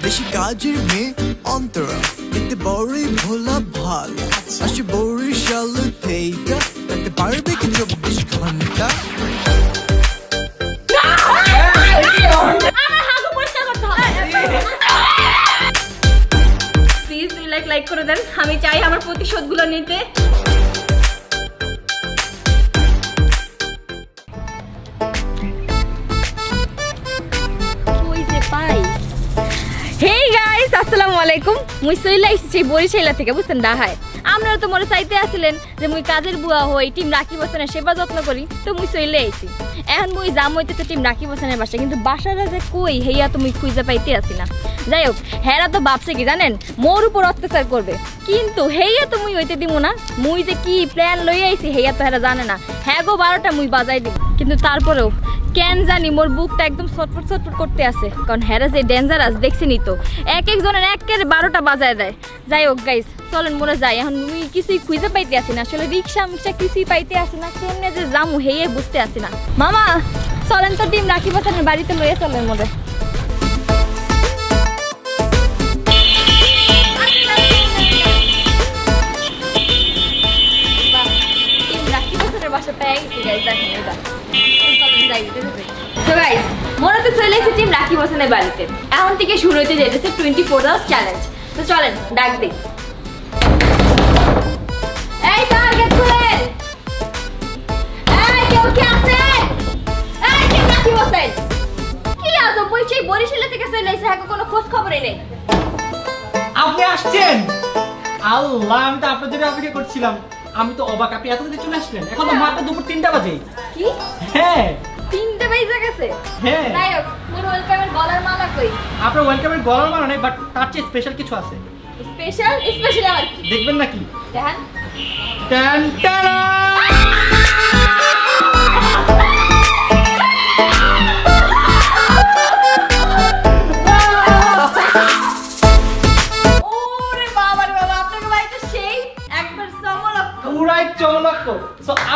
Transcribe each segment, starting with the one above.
বেশি কাজের মেয়ে অন্তরা দেখতে বড়ই ভোলা ভালো আসে বরিশাল থেকে দেখতে পারবে কি 24 ঘন্টা প্লিজ লাইক করে দেন আমি চাই আমার প্রতিশোধগুলো নিতে হেই গাইস আসসালামু আলাইকুম মুই সইলা এসেছি বরিশাল থেকে বুঝছেন ডাহায় আপনারা তো মনে চাইতে আসলেন যে মুই কাজের বুয়া হই টিম রাখি বসানের সেবা যত্ন করি তো মুই সইলে আইছি এখন মুই জাম হইতেছে টিম রাখি বসানের বাসা কিন্তু বাসাটা যে কই হেয়া তো মুই খুঁজে পাইতে আসি না যাই হোক হেরা তো ভাবছে কি জানেন মোর উপর অত্যাচার করবে কিন্তু হেয়া তো মুই হইতে দিব না মুই যে কি প্ল্যান লই আইছি হেয়া তো হেরা জানে না হ্যাঁ গো 12টা মুই বাজাই দিব কিন্তু তারপরেও কেন জানি মোর বুকটা একদম ছটফট ছটফট করতে আছে কারণ হেরা যে ডেঞ্জারাস দেখছিনি তো এক একজনের একের 12টা বাজায় দেয় যাই হোক গাইস চলেন মনে যাই এখন মুই কিছুই খুঁজে পাইতে আসি না আসলে রিক্সা মিক্সা কিছুই পাইতে আসি না কেমনে যে যামু হেয়ে বুঝতে আসি না মামা চলেন তো টিম রাখি বসানের বাড়িতে লইয়ে চলেন মনে মনে তো চলে এসেছি টিম রাখি বসানের বাড়িতে এখন থেকে শুরু হতে যেতেছে 24 আওয়ার্স চ্যালেঞ্জ তো চলেন ডাক দিই এই স্যার গেট খুলেন এই কেউ কি আছেন এই টিম রাখি বসেন কি আজব বলছি বরিশাল থেকে চলে এসে হ্যাঁ কোনো খোঁজ খবরই নেই আপনি আসছেন আল্লাহ আমি তো আপনার জন্য অপেক্ষা করছিলাম আমি তো অবাক আপনি এত দেরি চলে আসলেন এখন তো মাত্র দুপুর 3টা বাজে কি হ্যাঁ 3টা বেজে গেছে হ্যাঁ যাই হোক মোর ওয়েলকামের গলার মালা কই আপনার ওয়েলকামের গলার মালা নেই বাট তার চেয়ে স্পেশাল কিছু আছে স্পেশাল আর কি দেখবেন নাকি দেখেন টান টান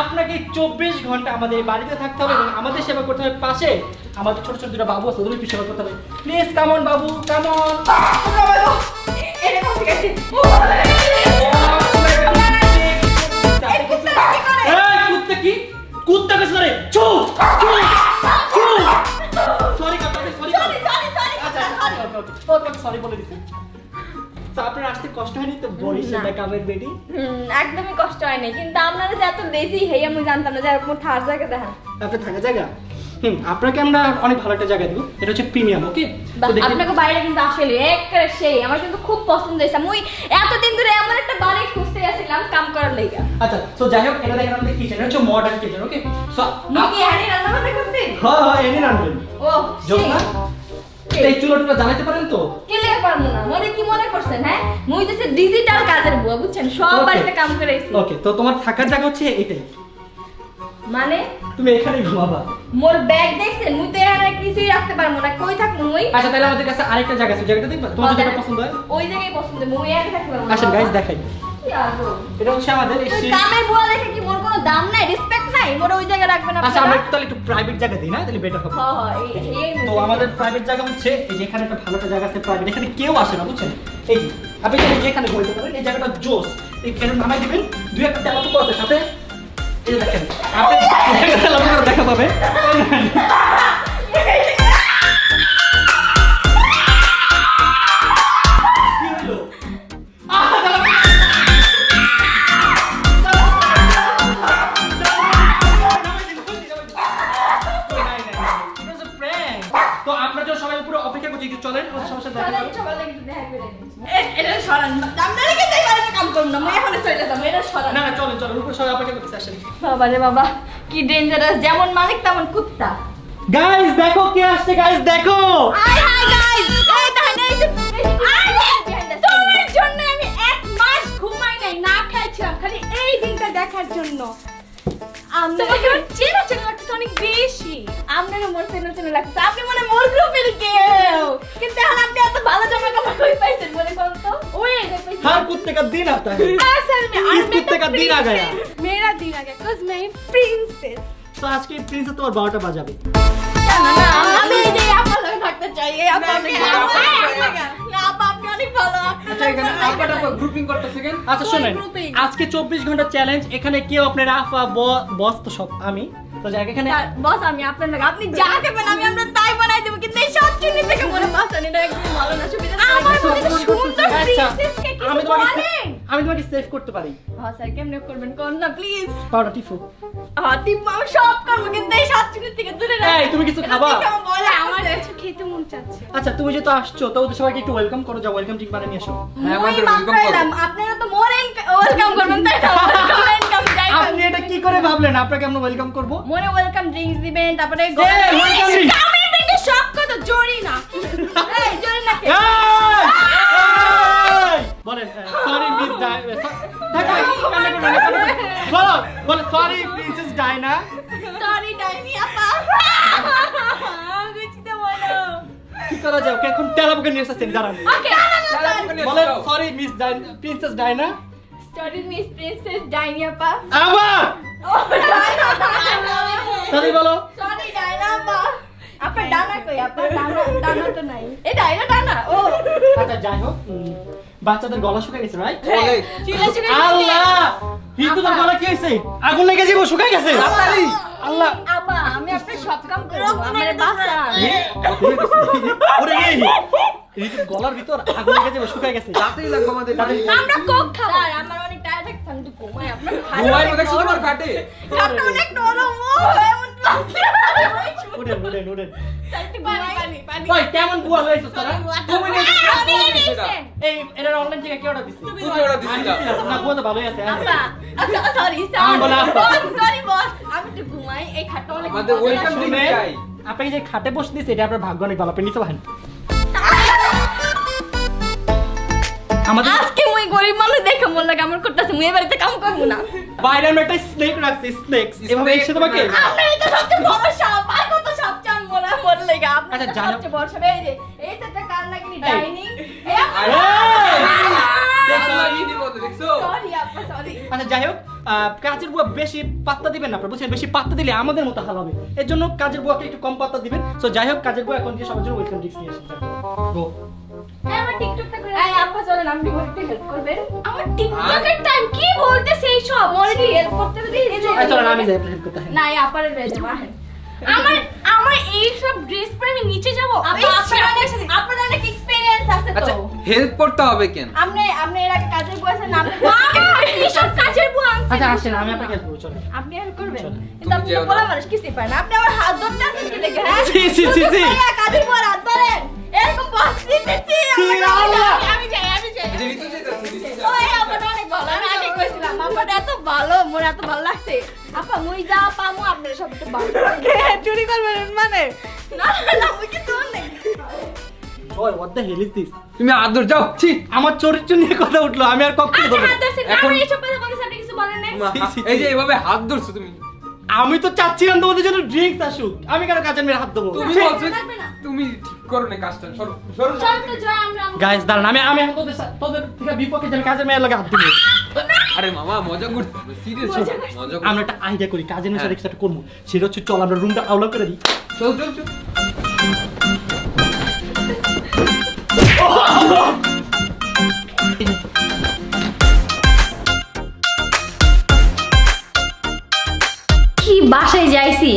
আপনাকে 24 ঘন্টা আমাদের বাড়িতে থাকতে হবে এবং আমাদের সেবা করতে হবে পাশে আমাদের ছোট ছোট দুটো বাবু আছে ওদের সেবা করতে হবে please come on Babu come on কি কুত্তা কে সরে চুপ সরি সরি বলে দিছি আপনার আসতে কষ্ট হয়নি তো বরিশাল কামের বেডি একদমই কষ্ট হয়নি কিন্তু আপনারা যে এত লেজি হেই আমি জানতাম না যে এরকম থার জায়গা দেখেন আপনি থাকা জায়গা আপনাকে আমরা অনেক ভালো একটা জায়গা দেব এটা হচ্ছে প্রিমিয়াম ওকে আপনাকে বাইরে কিন্তু আসলে একবারে সেই আমার কিন্তু খুব পছন্দ হইছে আমি এতদিন ধরে এমন একটা বাড়ি খুঁজতে আসছিলাম কাম করার লাগা আচ্ছা সো যাই হোক এটা দেখেন আমাদের কিচেন হচ্ছে মডার্ন কিচেন ওকে সো আপনি এনে রান্না বান্না করতেন হ্যাঁ এনে রান্না ও জোসনা এই চুলাটা জ্বালাতে পারেন তো কেলে পারবো না মনে কি মনে করছেন হ্যাঁ মুই যে ডিজিটাল কাজের বুয়া বুঝছেন সব বাড়িতে কাম করে আইছি ওকে তো তোমার থাকার জায়গা হচ্ছে এটাই মানে তুমি এখানে ঘুমাবা মোর ব্যাগ দেখছেন মুই তো এখানে কিছুই রাখতে পারবো না কই থাকবো মুই আচ্ছা তাহলে আমাদের কাছে আরেকটা জায়গা আছে জায়গাটা দেখবা তোমার যেটা পছন্দ হয় ওই জায়গায় পছন্দ মুই একা থাকতে পারবো না আসেন গাইস দেখাই কি আরো এটা হচ্ছে আমাদের এই কামের বুয়া দেখে কি মোর কোনো দাম নাই রেসপেক্ট নাই মোর ওই জায়গা রাখবেন আপনারা আচ্ছা আমরা তাহলে একটু প্রাইভেট জায়গা দিই না তাহলে বেটার হবে হ্যাঁ এই তো আমাদের প্রাইভেট জায়গা হচ্ছে এই যে এখানে একটা ভালো একটা জায়গা আছে প্রাইভেট এখানে কেউ আসে না বুঝছেন এই যে আপনি যেখানে বলতে পারেন এই জায়গাটা জোস এই ফ্যানের নামাই দিবেন দুই একটা তেলাপো করতে সাথে এই দেখেন আপনি তেলাপো করে দেখা পাবে তো আপনারা যে সবাই পুরো অপেক্ষা করছি একটু চলেন ওর সমস্যা দেখা এটা সরান আপনারা কি তাই বাড়িতে কাম করুন না মই এখনো চলে যাব এটা সরান না চলেন চলেন উপরে সবাই অপেক্ষা করতে আসেন বাবা রে বাবা কি ডেঞ্জারাস যেমন মালিক তেমন কুত্তা গাইস দেখো কে আসছে গাইস দেখো হাই হাই গাইস এই তাহলে এই তোমার জন্য আমি 1 মাস ঘুমাই নাই না খাইছিলাম খালি এই দিনটা দেখার জন্য তোমাকে চেনা চেনা লাগছে অনেক বেশি আপনারও মোর চেনা লাগছে আপনি মনে মোর গ্রুপের কেউ কিন্তু এখন আপনি এত ভালো জামা কাপড় কই পাইছেন মনে কোন তো ওই हर कुत्ते का दिन आता है असल में इस कुत्ते का दिन आ गया मेरा दिन आ गया बिकॉज़ मैं प्रिंसेस तो आज के प्रिंसेस तो और 12টা বাজাবে না না আমি এই যে আপনার সাথে থাকতে চাই এই আপনার গ্রুপিং করতেছে কেন? আচ্ছা শুনেন, grouping? আজকে 24 ঘন্টা চ্যালেঞ্জ, এখানে কেউ আপনার আফা বস তো সব আমি তো যাই এখানে বস আমি আপনার লাগে আপনি যা খাবেন আমি আমরা তাই বানাই দেব, কিন্তু এই সব চিনি থেকে মনে পাচ্ছেন এটা একদম ভালো না। সুবিধা আমার মধ্যে সুন্দর আচ্ছা, প্রিন্সেস কে কি আমি তোমাকে বলেন? আমি তোমাকে সেভ করতে পারি। হ্যাঁ স্যার কেমনে করবেন কোন না প্লিজ। পাউডার টিফু। হ্যাঁ টিপ আমি সব করব, কিন্তু এই সব চিনি থেকে দূরে রাখবেন। এই তুমি কিছু খাবা? আমার কিছু খেতে মন চাচ্ছে। আচ্ছা তুমি যেহেতু আসছো তো ওদের সবাইকে একটু ওয়েলকাম করো, যাও ওয়েলকাম ড্রিঙ্ক বানিয়ে নিয়ে এসো। হ্যাঁ, মই আমাদের মাত্র welcome করো। এলাম, আপনারা তো মোর ওয়েলকাম করবেন তাই না? ওয়েলকাম যাই আপনি এটা কি করে ভাবলেন আপনাকে আমরা ওয়েলকাম করব? মনে ওয়েলকাম ড্রিঙ্কস দিবেন, তারপরে welcome drink। আমি থেকে সব কত জড়ি না এই জড়ি না কে? এই! বলেন সরি মিস বলো বলো সরি প্রিন্সেস ডায়না। সরি ডাইনি আপা গুছিতে বলো। কি করা যায় ওকে এখন তেলাপোকা নিয়ে এসেছেন, দাঁড়ান। ওকে বলেন sorry miss princess Diana. Sorry miss princess ডাইনি আপা। আবার তাহলে বলো সরি ডাইনা আপা। আপা ডানা কই? আপা ডানা তো নাই। এই ডাইনা ডানা ও আচ্ছা যাই হোক, বাচ্চাদের গলা শুকিয়ে গেছে রাইট? বলে চিলা চিলা আল্লাহ হিন্দু তোর গলা কি হয়েছে? আগুন লেগে যাবো, শুকিয়ে গেছে। আল্লাহ আপা আমি আপনার সব কাম করব, আমারে বাঁচা। ওরে এই গলার ভিতর আগুন লেগে যাবো, শুকিয়ে গেছে। রাতেই লাগবে আমাদের গাড়ি। আমরা কোক খাবো। স্যার আমার অনেক টায়ার্ড লাগছে, আমি তো ঘুমাই। আপনার ঘুমাই মধ্যে তোমার কাটে। কাটটা অনেক নরম ও এমন লাগছে। উঠেন উঠেন উঠেন। স্যার একটু ঘুমাই। ওই কেমন বুয়া হয়েছে তোরা? তুমি নিয়েছো, আমি তুমি নিয়েছো নিয়েছি। এটা। এই এটা অনলাইন থেকে কে অর্ডার দিছে? তুমি order দিছিলা। না বুয়া তো ভালোই আছে। আপা আচ্ছা সরি আমি বলে আসবো। সরি বস আমি একটু ঘুমাই। এই খাটটা অনেক আমাদের মজা welcome লাগছে। drink চাই। আপনি যে খাটে বসে দিয়েছে এটা আপনার ভাগ্য অনেক ভালো, আপনি নিচে বসেন। আমাদের আজকে মুই গরিব মানুষ দেখে মন লাগে আমার করতেছে, মুই এবারে কাম করব না। বাইরে আমরা একটা স্নেক রাখছি, স্নেকস এভাবে এসে তোমাকে আপনি তো সবচেয়ে বড় সাপ, আর কত সাপ চান মোরা মোর লাগা। আপনি আচ্ছা, তো জানো- সবচেয়ে বড় সাপ। এই যে এই সেটটা কার লাগিনি ডাইনিং। এই আরে এই! আল্লাহ কি দিব দেখছো? সরি আপা সরি। আচ্ছা যাই হোক, কাজের বুয়া বেশি পাত্তা দিবেন না আপনারা, বুঝছেন? বেশি পাত্তা দিলে আমাদের মতো হাল হবে, এর জন্য কাজের বুয়াকে একটু কম পাত্তা দিবেন। সো যাই হোক, কাজের বুয়া এখন যে সবার জন্য ওয়েলকাম ড্রিঙ্কস নিয়ে এসেছেন। গো এই আমার টিকটকটা করে এই আপা চলেন আপনি বলতে হেল্প করবেন। আমার টিকটকের টাইম কি বলতেছে এই সব? মোরে কি হেল্প করতে হবে? আচ্ছা চলেন আমি যাই হেল্প করতে। হ্যাঁ না এই আপারে লয়ে যাবো। আমার আমার এই সব ড্রেস পরে আমি নিচে যাব। আপনার অনেক এক্সপেরিয়েন্স আছে আচ্ছা তো। হেল্প করতে হবে কেন? আপনি এর আগে কাজের বুয়া আছেন না? আপনি সব কাজের বুয়া আনছেন। আচ্ছা আসেন আমি আপনাকে হেল্প করব, চলেন। আপনি হেল্প করবেন, চলো। কিন্তু আপনি তো বলা মানুষ কিছুই পারেন না। আপনি আমার হাত ধরতে আছেন কি লেগে? হ্যাঁ ছি ছি ছি ছি কাজের বুয়া হাত ধরেন এরকম বস দিতেছি। আমি যাই যে ঋতু যেতেছে, ঋতু যেতেছে। ওই আপনার অনেক ভালো। আমি আগে কইছিলাম আপনার এত ভালো, মোর এত ভালো লাগছে। আপা মুই যা পামু আপনার সব একটু ভালো চুরি করবেন মানে? না না মুই কিছু নাই। ওই what the hell is this? তুমি আদর যাও। ছি আমার চরিত্র নিয়ে কথা উঠলো, আমি আর কখনো আপনি দেবো হাত ধরছেন না, এখন- আপনি এইসব কথা বলছেন, আপনি কিছু বলেন নাই। এই যে এভাবে হাত ধরছো তুমি। আমি তো চাচ্ছিলাম তোমাদের জন্য ড্রিঙ্কস আসুক, আমি কেন কাজের মেয়ের হাত দেবো? তুমি বলছো লাগবে না। তুমি ঠিক করো না কাজটা। সরো সরো। চল তো জয় আমরা গাইস দাঁড়ান, আমি এখন তোদের থেকে বিপক্ষে যেন কাজের মেয়ের লাগে হাত দিব। আরে মামা মজা করছি, সিরিয়াস মজা করছি। আমরা একটা আইডিয়া করি, কাজের মেয়ের সাথে হ্যাঁ। কিছু একটা করবো। সেটা হচ্ছে চল আমরা রুমটা আউলা করে দিই। চল চল চল। কি বাসায় যাইছি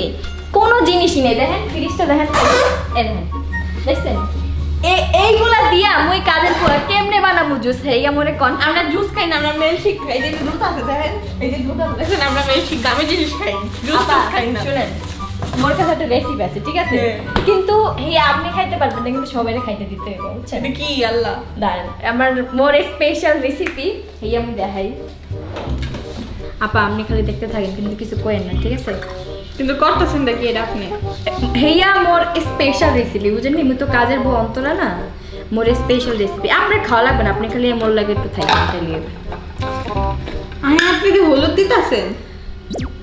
কোনো জিনিসই নেই। দেখেন ফ্রিজটা দেখেন, এই দেখেন দেখছেন? এইগুলা দিয়া মুই কাজের পর কেমনে বানাবো জুস? হেইয়া মনে কোন আমরা জুস খাই না, আমরা মিল্কশেক খাই। এই যে দুধ আছে দেখেন, এই যে দুধ আছে দেখেন, আমরা মিল্কশেক দামি জিনিস খাই, জুস আপা খাই না। শুনেন মোর কাছে একটা রেসিপি আছে ঠিক আছে, হ্যাঁ। কিন্তু হেইয়া আপনি খাইতে পারবেন না, কিন্তু সবাইরে খাইতে দিতে হবে বুঝছেন? এটা কি আল্লাহ? দাঁড়ান আমার মোর স্পেশাল রেসিপি হেইয়া আমি দেখাই। আপা আপনি খালি দেখতে থাকেন কিন্তু কিছু করেন না ঠিক আছে? কিন্তু করতেছেন দেখি এটা আপনি। হেইয়া মোর স্পেশাল রেসিপি বুঝেন? আমি তো কাজের বউ অন্তরা না, মোর স্পেশাল রেসিপি আপনার খাওয়া লাগবে না, আপনি খালি মোর লাগে একটু থাকবেন তাইলে। আমি আপনি কি হলুদ দিতেছেন?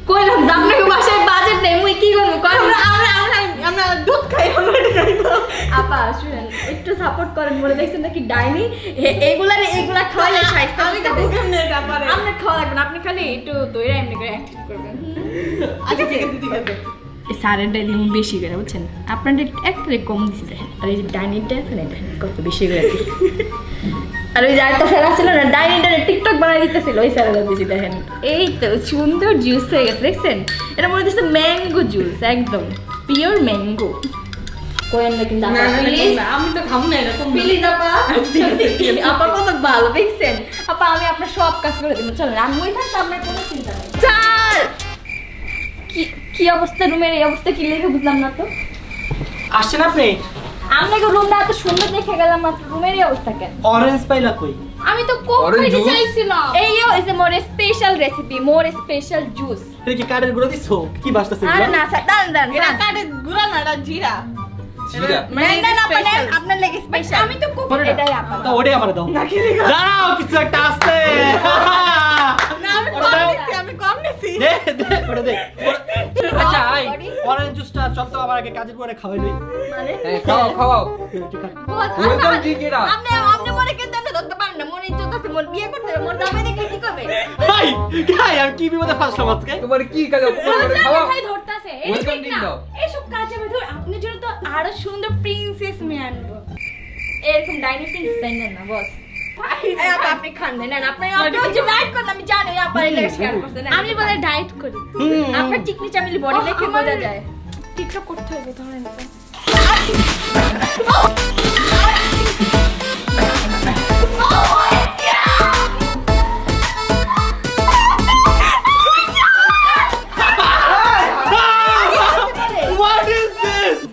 কইলাম তো আপনাকে বাসায় বাজেট নেই, মুই কি করবো কই? আমরা দুধ খাই, আমরা এটা খাই না। আপা শুনেন একটু সাপোর্ট করেন, বলে দেখছেন নাকি ডাইনি এগুলা খাওয়ালে স্বাস্থ্য আমি তো কেমনে এটা পারে? আপনার খাওয়া লাগবে না, আপনি খালি একটু দইরা এমনি করে অ্যাক্টিং করবেন। আচ্ছা ঠিক আছে ঠিক আছে। এই সারেরটা দিন বেশি করে বুঝছেন, আপনার একটু কম দিছি দেখেন, আর এই যে ডাইনিংটা আছে না দেখেন কত বেশি করে দিই। আর ওই যে আরেকটা স্যার ছিল না ডাইনিংটারে টিকটক বানাই দিতেছিল ওই স্যারেরা বেশি দেখেন এই তো সুন্দর জুস হয়ে গেছে দেখছেন এটা মনে হচ্ছে ম্যাঙ্গো জুস একদম পিওর ম্যাঙ্গো কোয়েন না কিন্তু প্লিজ আমি তো খাবো না এরকম প্লিজ আপা আপা কত ভালো দেখছেন আপা আমি আপনার সব কাজ করে দেবো চলেন আমি ওই থাকতে আপনার কোনো চিন্তা নেই স্যার কি অবস্থা রুমের এই অবস্থা কি লেগে বুঝলাম না তো আসছেন আপনি আপনাকে রুমটা এত সুন্দর দেখে গেলাম মাত্র রুমের এই অবস্থা কেন অরেঞ্জ পাইলা কই আমি তো কোক Orange খাইতে juice? চাইছিলাম এইও is a more special recipe more special juice তুই কি কাঠের গুঁড়ো দিছো কি বাসতাছে আরে না স্যার দাঁড়ান এটা কাটে গুড়া না এটা জিরা জিরা আপনার লেগে স্পেশাল আমি তো কোক এটাই আপনার তো ওটাই আমার দাও দাঁড়াও কিছু একটা আসছে না আমি কম নিছি দে দে ওটা দে আচ্ছা আই অরেঞ্জ জুসটা চল তো আমার আগে কাজের পরে খাওয়াই লই মানে হ্যাঁ খাও খাও ঠিক আছে ওয়েলকাম ঠিক এটা আপনি মনে কিন্তু আপনি ধরতে পারেন না মনে ইজ্জত আছে মোর বিয়ে করতে মোর জামাই দেখলে কি করবে ভাই গাই আর কি বিপদে ফাঁসলাম আজকে তোমার কি কাজ অপমান করে খাওয়া খাই ধরতাছে এই Welcome ঠিক drink না দাও। এইসব কাজে আমি ধর আপনি জন্য তো আরো সুন্দর প্রিন্সেস মেয়ে আনবো এরকম ডাইনিং প্রিন্সেস দেন না বস আপনি খান না আপনি যে ডায়েট করেন আমি জানি আপনার এই লেগে শেয়ার করছেন আমি বলে ডায়েট করি আপনার চিকনি চামিলি বডি দেখে বোঝা যায় টিকটক করতে হবে ধরেন তো What is this?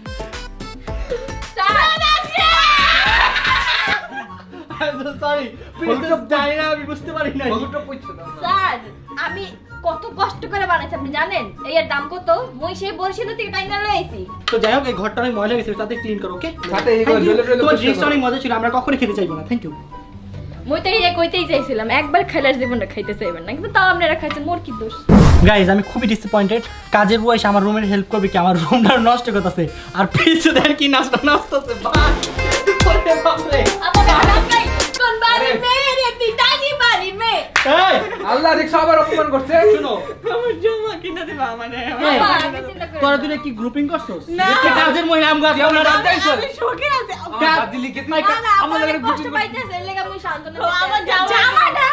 I'm so sorry. Princess Diana আমি বুঝতে পারি না। বগুটা পড়ছে না স্যার আমি কত কষ্ট করে বানাইছি আপনি জানেন এর দাম কত মই সেই বরিশাল থেকে টাইনা লইছি তো যাই হোক এই ঘরটা অনেক ময়লা গেছে তাতে ক্লিন করো ওকে সাথে এই জলে জলে তোমার ড্রিঙ্কসটা অনেক মজা ছিল আমরা কখনোই খেতে চাইবো না থ্যাংক ইউ মই তো এই কইতেই চাইছিলাম একবার খেলার জীবনটা খাইতে চাইবেন না কিন্তু তাও আপনারা খাইছেন মোর কি দোষ গাইজ আমি খুবই ডিসঅ্যাপয়েন্টেড কাজের বয়স আমার রুমের হেল্প করবে কি আমার রুমটা নষ্ট করতেছে আর পিছু দেন কি নাচতেছে বাপ রে আপা বাবা নাই কোন বাড়ি মেয়ে রে তুই টাইনি বাড়ি মেয়ে এই আল্লাহ রিকশা আবার অপমান করছে শুনো আমার জামা কিনে দিবা মানে বাবা আমি চিন্তা করি তোরা দুটো কি গ্রুপিং করছস না। দেখতে কাজের মহিলা আমগা তুই আমার রাত যাইছ আমি শোকে আছে আমার দাদি লিখে না না আমাদের আমাদের কষ্ট বুঝিং পাইতেছে এর লাগা মই শান্ত না আমার জামাটা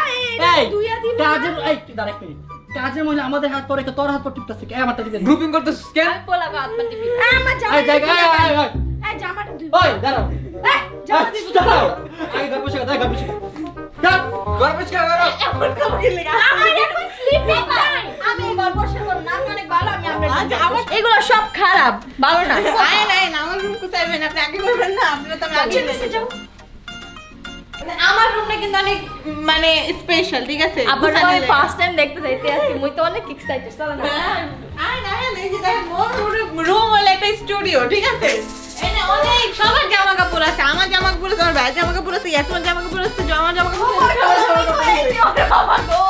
এই তুই আদি কাজের এই দাঁড়া এক মিনিট কাজের মহিলা আমাদের হাত পরে তোর হাত পর টিপতেছে এই আমারটা দিবেন গ্রুপিং করতেছ কেন আমি পোলা গাত পাতি আমার জামা এই জায়গা এই জামাটা দুই ওই দাঁড়াও এই জামা দিবি দাঁড়াও আগে ঘর বসে কথা ঘর বসে কাট গর্বেশ কে করো এমন কাপড় কিনলে আমার এখন স্লিপিং টাইম আমি এবার বসে করব না আমি অনেক ভালো আমি আপনার এগুলো সব খারাপ ভালো না আয় নাই না আমার রুম কোথায় যাবেন আপনি আগে করবেন না আপনি তো আমি আগে নিচে যাও আমার রুমটা কিন্তু অনেক মানে স্পেশাল ঠিক আছে আবার আমি ফার্স্ট টাইম দেখতে যাইতে আছি মুই তো অনেক এক্সাইটেড চলো না আয় না এই যে দেখেন মোর রুম হলো একটা স্টুডিও ঠিক আছে এনে অনেক সবার জামা কাপড় আছে আমার জামা কাপড় আছে আমার ভাইয়ের জামা কাপড় আছে ইয়াসমিনের জামা কাপড় আছে আমার জামা কাপড় আছে বাবা গো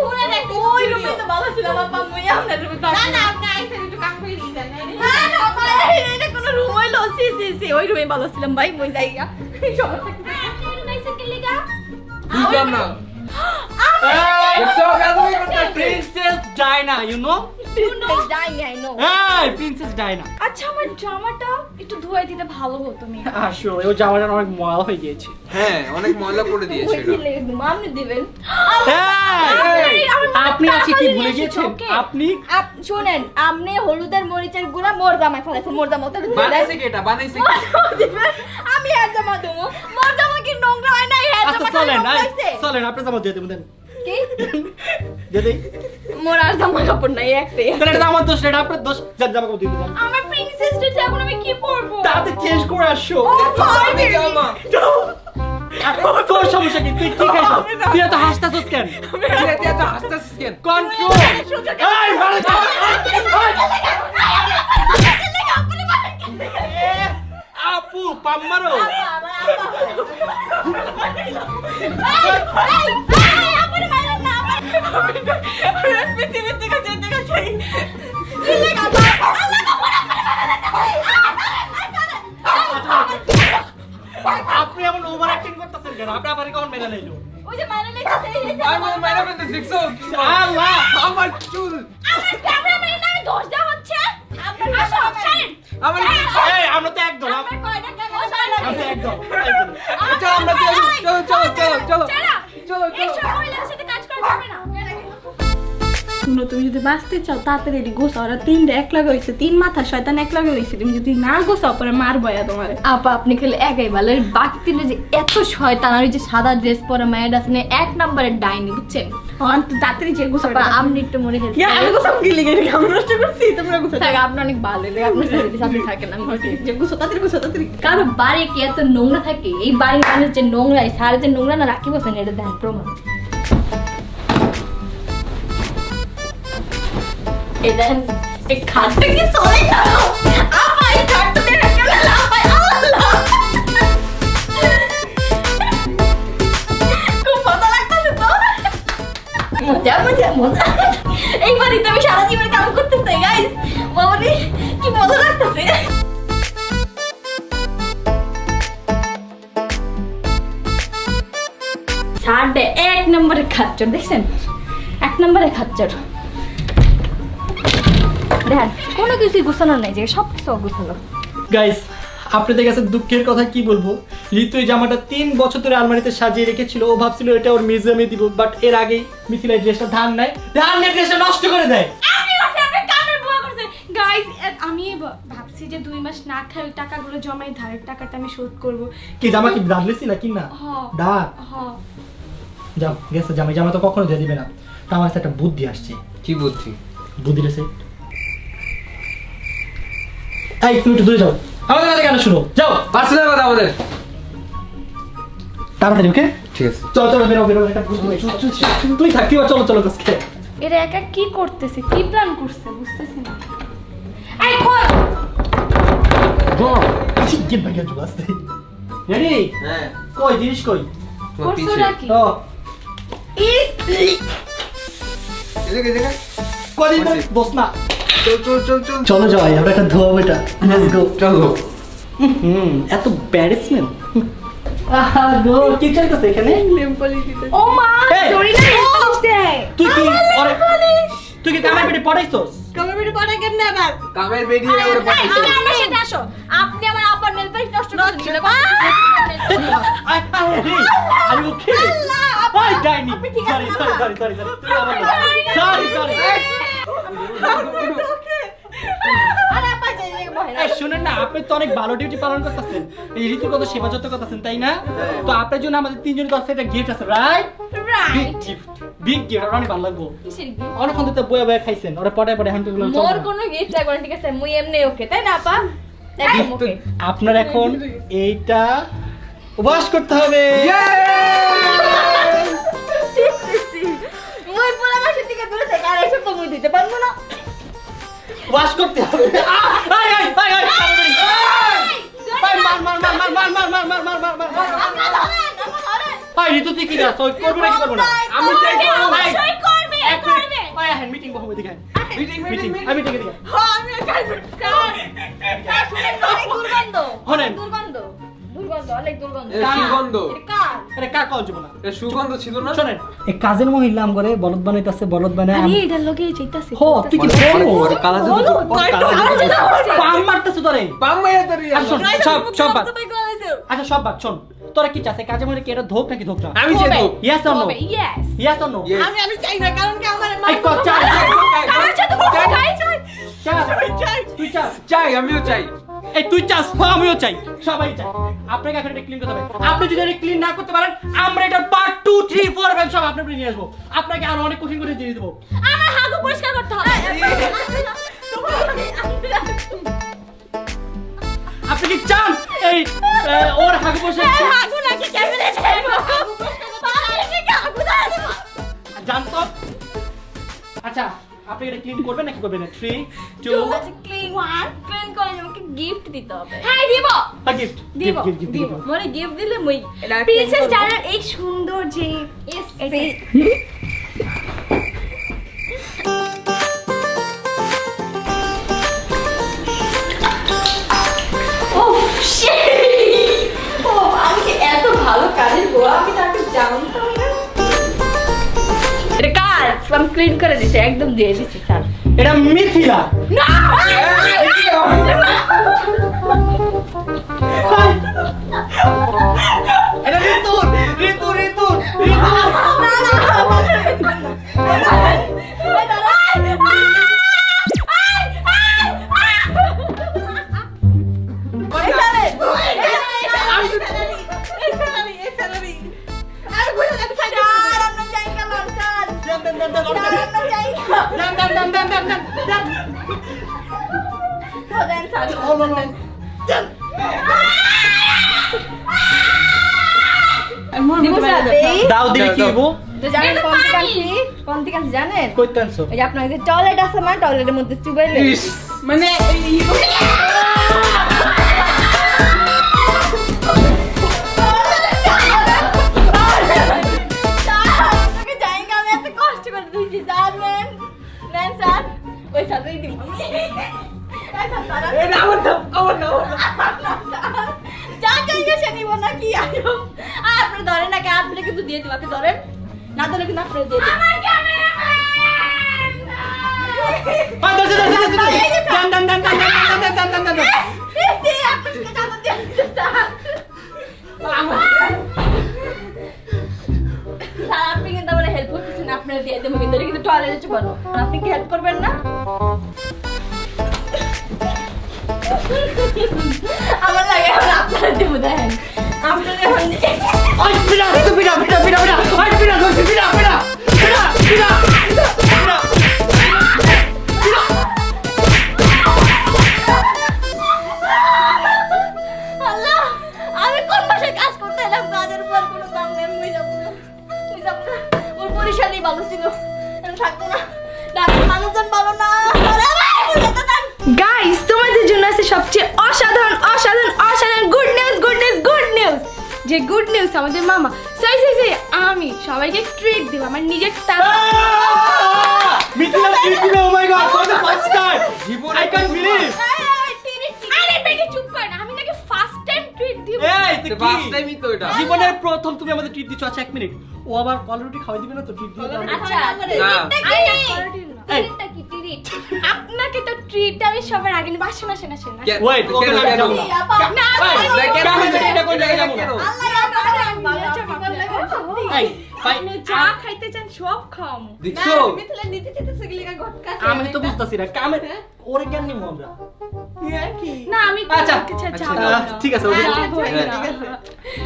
পুরো দেখ ওই রুমে তো ভালো ছিল বাবা মুই আপনার রুমে না না আপনি আইসেন একটু কাম করে দিয়ে যান না না ভাই এটা কোন রুম হইলো সি ওই রুমে ভালো ছিলাম ভাই মুই যাইগা সবার থেকে আপনি রুমে আইছেন কি লাগা বুঝলাম না princess Diana you know You know, I know. এই প্রিন্সেস ডায়না আচ্ছা আমার জামাটা একটু ধুয়ে দিতে ভালো হতো মেয়ে আসলে ও জামাটা অনেক ময়লা হয়ে গিয়েছে হ্যাঁ অনেক ময়লা করে দিয়েছে ওই এটা দিলে একদম আপনি দিবেন এই, আপনি আজকে কি ভুলে গিয়েছেন আপনি শুনেন আপনি হলুদের মরিচের গুঁড়া মোর জামায় ফেলেছেন মোর জামা তো বানাইছে কি এটা বানাইছে কি আমি আর জামা দেবো মোর জামা কি নোংরা হয় না হ্যাঁ আচ্ছা জামা চলেন নোংরা হইছে চলেন আপনি জামা দিয়ে দেবেন দেন কি দিয়ে দেই মোর আর জামা কাপড় নাই একটাই তাহলে এটা আমার দোষ না, এটা আপনার দোষ যান জামা কাপড় দিয়ে দেন আমার প্রিন্সেস ড্রেস এখন আমি কি পরবো তাতে চেঞ্জ করে আসো আমি জামা তোর সমস্যা কি তুই কি খাইছিস তুই এত হাসতাছিস কেন তুই এত হাসতাছিস কেন কন্ট্রোল এই ভালো আপু পাম্মারো পৃথিবীর থেকে যেতে গেছে আপনি এমন ওভার অ্যাক্টিং করতেছেন কেন আপনি আবার কেমন মেনে নিলো ওই যে মানে লেখাছে এই যে আমি মাইরা ফেলতে দেখছো আল্লাহ আমার চুল আমার ক্যামেরাম্যানের নামে দোষ দেওয়া হচ্ছে আপনার আসো ছাড়েন আমার এই আমরা তো একদম আপনার কয়টা ক্যামেরা ছাড়েন আমরা একদম চল আমরা চল চল তুমি যদি বাঁচতে চাও তাড়াতাড়ি এটি গোছাও। ওরা তিনটা এক লাগে হয়েছে, 3 মাথা শয়তান এক লাগে হয়েছে। তুমি যদি না গোছাও পরে মার বয়া তোমার। আপা আপনি খালি একাই ভালো, এই বাকি তিনটা যে এত শয়তান, আর ওই যে সাদা ড্রেস পরা মায়ের আছে না, 1 নম্বরের ডাইনি, বুঝছেন? তাড়াতাড়ি যে গোছাও। আপা আপনি একটু মনে খেলতে আমি গোছাও কি লিখে রেখে আমি নষ্ট করছি, তোমরা গোছাও। থাক, আপনি অনেক ভালো, আপনার সাথে থাকেন। আমি যে গোছাও তাড়াতাড়ি গোছাও তাড়াতাড়ি। কারো বাড়ি কি এত নোংরা থাকে? এই বাড়ির মানুষ যে নোংরা, এই সারা যে নোংরা না রাখি বসেন, এটা দেন প্রমাণ। এই দেখেন, এই খাটটা কি চলে গেল? আপা এই খাটটা দেখে কেমন লাফায়, আল্লাহ! খুব মজা লাগতেছে তো। মজা মজা মজা। এই বাড়িতে আমি সারা জীবন কাম করতে চাই গাইস। বাবারে কি মজা লাগতেছে। ছাড়ে 1 নম্বরের খাচ্চর, দেখছেন? 1 নম্বরের খাচ্চর। দেখেন কোনো কিছুই গুছানো নাই, যে সব কিছু অগুছানো। গাইস, আপনাদের কাছে দুঃখের কথা কি বলবো, ঋতু এই জামাটা 3 বছর ধরে আলমারিতে সাজিয়ে রেখেছিল। ও ভাবছিল এটা ওর মিউজিয়ামে দিব, বাট এর আগেই মিথিলা ড্রেসটা ধান ড্রেসটা নষ্ট করে দেয়। গাইস আমি ভাবছি যে 2 মাস না খাই ওই টাকাগুলো জমাই, ধারের টাকাটা আমি শোধ করব। কি জামা কি দাঁড়লেছি না কি না? দাঁড় যাও গেছে জামা তো কখনো দিয়ে দিবে না। তো আমার কাছে একটা বুদ্ধি আসছে। কি বুদ্ধি? বুদ্ধিটা সে এই, তুমি একটু দূরে যাও, আমাদের কাছে কেন শুনো, যাও পার্সোনাল কথা আমাদের। তাড়াতাড়ি, ওকে? ঠিক আছে, চলো চলো, বেরো একটা বুদ্ধি। তুই থাকতি, চলো চলো আজকে। এরা একা কি করতেছে, কি প্ল্যান করছে বুঝতেছি না। এই কই আচ্ছা গেট ভাই গেট আসতে রেডি? হ্যাঁ, কই জিনিস কই? তোমার করছো পিছে নাকি? ও এদিকে এদিকে। কদিন বস না, চল চল চল চল চলো যাই, আমরা একটা ধোয়া বেটা, লেটস গো। চলো। এত ব্যাড স্মেল। আহা গো, কি চলতেছে এখানে? ও মা এই! চুরি না পুলিশ দেয়। তুই কি তুই কি কামাই পেটে পড়াইছস? কবে ভিডিও পড়া কেন না আবার? কামের বেরিয়ে ওরে পাঠাইছে। তুমি আমার সাথে আসো, আপনি আমার আপার নেল পালিশ নষ্ট করছেন। Are you okay? আই ডাইনি। সরি আরে আপা যাই বহেন। এই শুনেন না, আপনি তো অনেক ভালো ডিউটি পালন করতেছেন, এই ঋতুর কত সেবা যত্ন করতেছেন, তাই না? তো আপনার জন্য আমাদের 3 জনের কাছে একটা গিফট আছে, রাইট? বিগ গিফট, অনেক ভালো লাগবো। কিসের gift? অনেকক্ষণ তো বয়া বয়া খাইছেন, ওরা পটায় পটায় হান্টু গুলো মোর কোনো গিফট লাগবে না, ঠিক আছে? মুই এমনি ওকে, তাই না আপা? একদম ওকে। আপনার এখন এইটা ওয়াশ করতে হবে। মুই পুরো মাসের থেকে দূরে থেকে আর এসব তো মুই দিতে পারবো না। ওয়াশ করতে হবে। আই মার ঋতু তুই কি করছ? করবো নাকি করবো না? আমি চাই করব। অবশ্যই করবে, করবে। মিটিং বহবে দিকে। মিটিং আমি ঠিক আছে। দুর্গন্ধ, শোনেন। দুর্গন্ধ, দুর্গন্ধ, অনেক দুর্গন্ধ। এ সুগন্ধ। এটা কার? আরে কার কল যাব না? এ সুগন্ধ ছিল না? শোনেন, এই কাজের মহিলা আম করে বলদ বানাইতাছে, বলদ বানায় আরে এটা লগে যাইতাছে। হো তুই কি বলো? ওরে কালা জাদু। পাম মারতাছ তোরে। পাম মাইরা তোরে। আর শোন, সব বাদ। আচ্ছা সব বাদ, শোন। তোরা কি চাস, কাজের মহিলা কি এটা ধোক নাকি ধোক না? আমি চাই তো। Yes or no? হবে, yes। Yes or no? Yes. আমি চাই না, কারণ কি আমার মা এই কর চা। কার সাথে বসে খাইছো? তুই চাস? চাই, আমিও চাই। এই তুই চাস, আমিও চাই, সবাই চাই। আপনাকে এখন এটা ক্লিন করতে হবে। আপনি যদি এটা ক্লিন না করতে পারেন, আমরা এটা পার্ট 2, 3, 4, 5 সব আপনার উপরে নিয়ে আসবো। আপনাকে আরো অনেক কঠিন করে দিয়ে দেবো। আমার হাগু পরিষ্কার করতে হবে। আপনি কি চান এই ওর হাগু বসে হাগু নাকি ক্যামেরা চাইবো? হাগু পরিষ্কার করতে হবে, কি হাগু দাও দেবো? জানতো? আচ্ছা, আপনি এটা ক্লিন করবেন নাকি করবেন না? 3, 2 আচ্ছা ক্লিন করে আমাকে গিফট দিতে হবে। হ্যাঁ দিব, গিফট দিব, গিফট দিব। মনে গিফট দিলে মই প্রিন্সেস ডায়নার এই সুন্দর যে এটাই। এত ভালো কাজের বউ, আমি তাকে জানতাম না। এটা কার? আমি ক্লিন করে দিছি, একদম দিয়ে দিছি স্যার। এটা মিথিলা। না এটা ঋতু ঋতু ঋতু ঋতু না দাও দিলে কি হবো? কোন থেকে জানেন? কইতে আনছো? এই যে আপনার যে টয়লেট আছে না, টয়লেটের মধ্যে চুবাইলে মানে আপনি ধরেন নাকি? আপনি কিন্তু দিয়ে দিব, আপনি ধরেন না, ধরে কিন্তু আপনি দিয়ে দিন। আপনি কিন্তু আমার হেল্প করতেছেন, আপনার দিয়ে দেবো কিন্তু, কিন্তু টয়লেটে চুবানো। আপনি কি হেল্প করবেন না? আমার লাগে এখন আপনারা দেবো, দেখেন আপনারা এখন আল্লাহ, আমি কোন ভাষায় কাজ করতে এলাম? কাজের উপর কোনো দাম নেই, মুই যাবো না। ওর পরিশালি ভালো ছিল, থাকতো না, মানুষজন ভালো না। গাইস, তোমাদের জন্য আছে সবচেয়ে অসাধারণ অসাধারণ অসাধারণ good news, good news, good news. যে গুড নিউজ আমাদের মামা সই সই সই আমি সবাইকে ট্রিট দেব আমার নিজের টাকা। মিথিলা ট্রিট দিবে। Oh my God, for the first time জীবনে আই ক্যান বিলিভ। আরে বেটি চুপ কর না, আমি নাকি ফার্স্ট টাইম ট্রিট দিব। এই তো ফার্স্ট টাইমই তো এটা। জীবনের প্রথম তুমি আমাদের ট্রিট দিচ্ছ। আচ্ছা 1 মিনিট, ও আবার কল রুটি খাওয়াই দিবে না তো ট্রিট দিবে? আচ্ছা, ট্রিটটা কি ট্রিট? আপনাকে তো ট্রিট আমি সবার আগে নিব। আসেন আসেন আসেন। ওয়েট, ওকে কেন, আমি কেন? যাবো না। না এটা কোন জায়গায় যাবো? এই ভাই, আপনি যা খাইতে চান সব খাও। দেখছো? আমি তো বুঝতাছি না কামে ওরে জ্ঞান নিমু আমরা। না আমি আচ্ছা, যাব ঠিক আছে, ওকে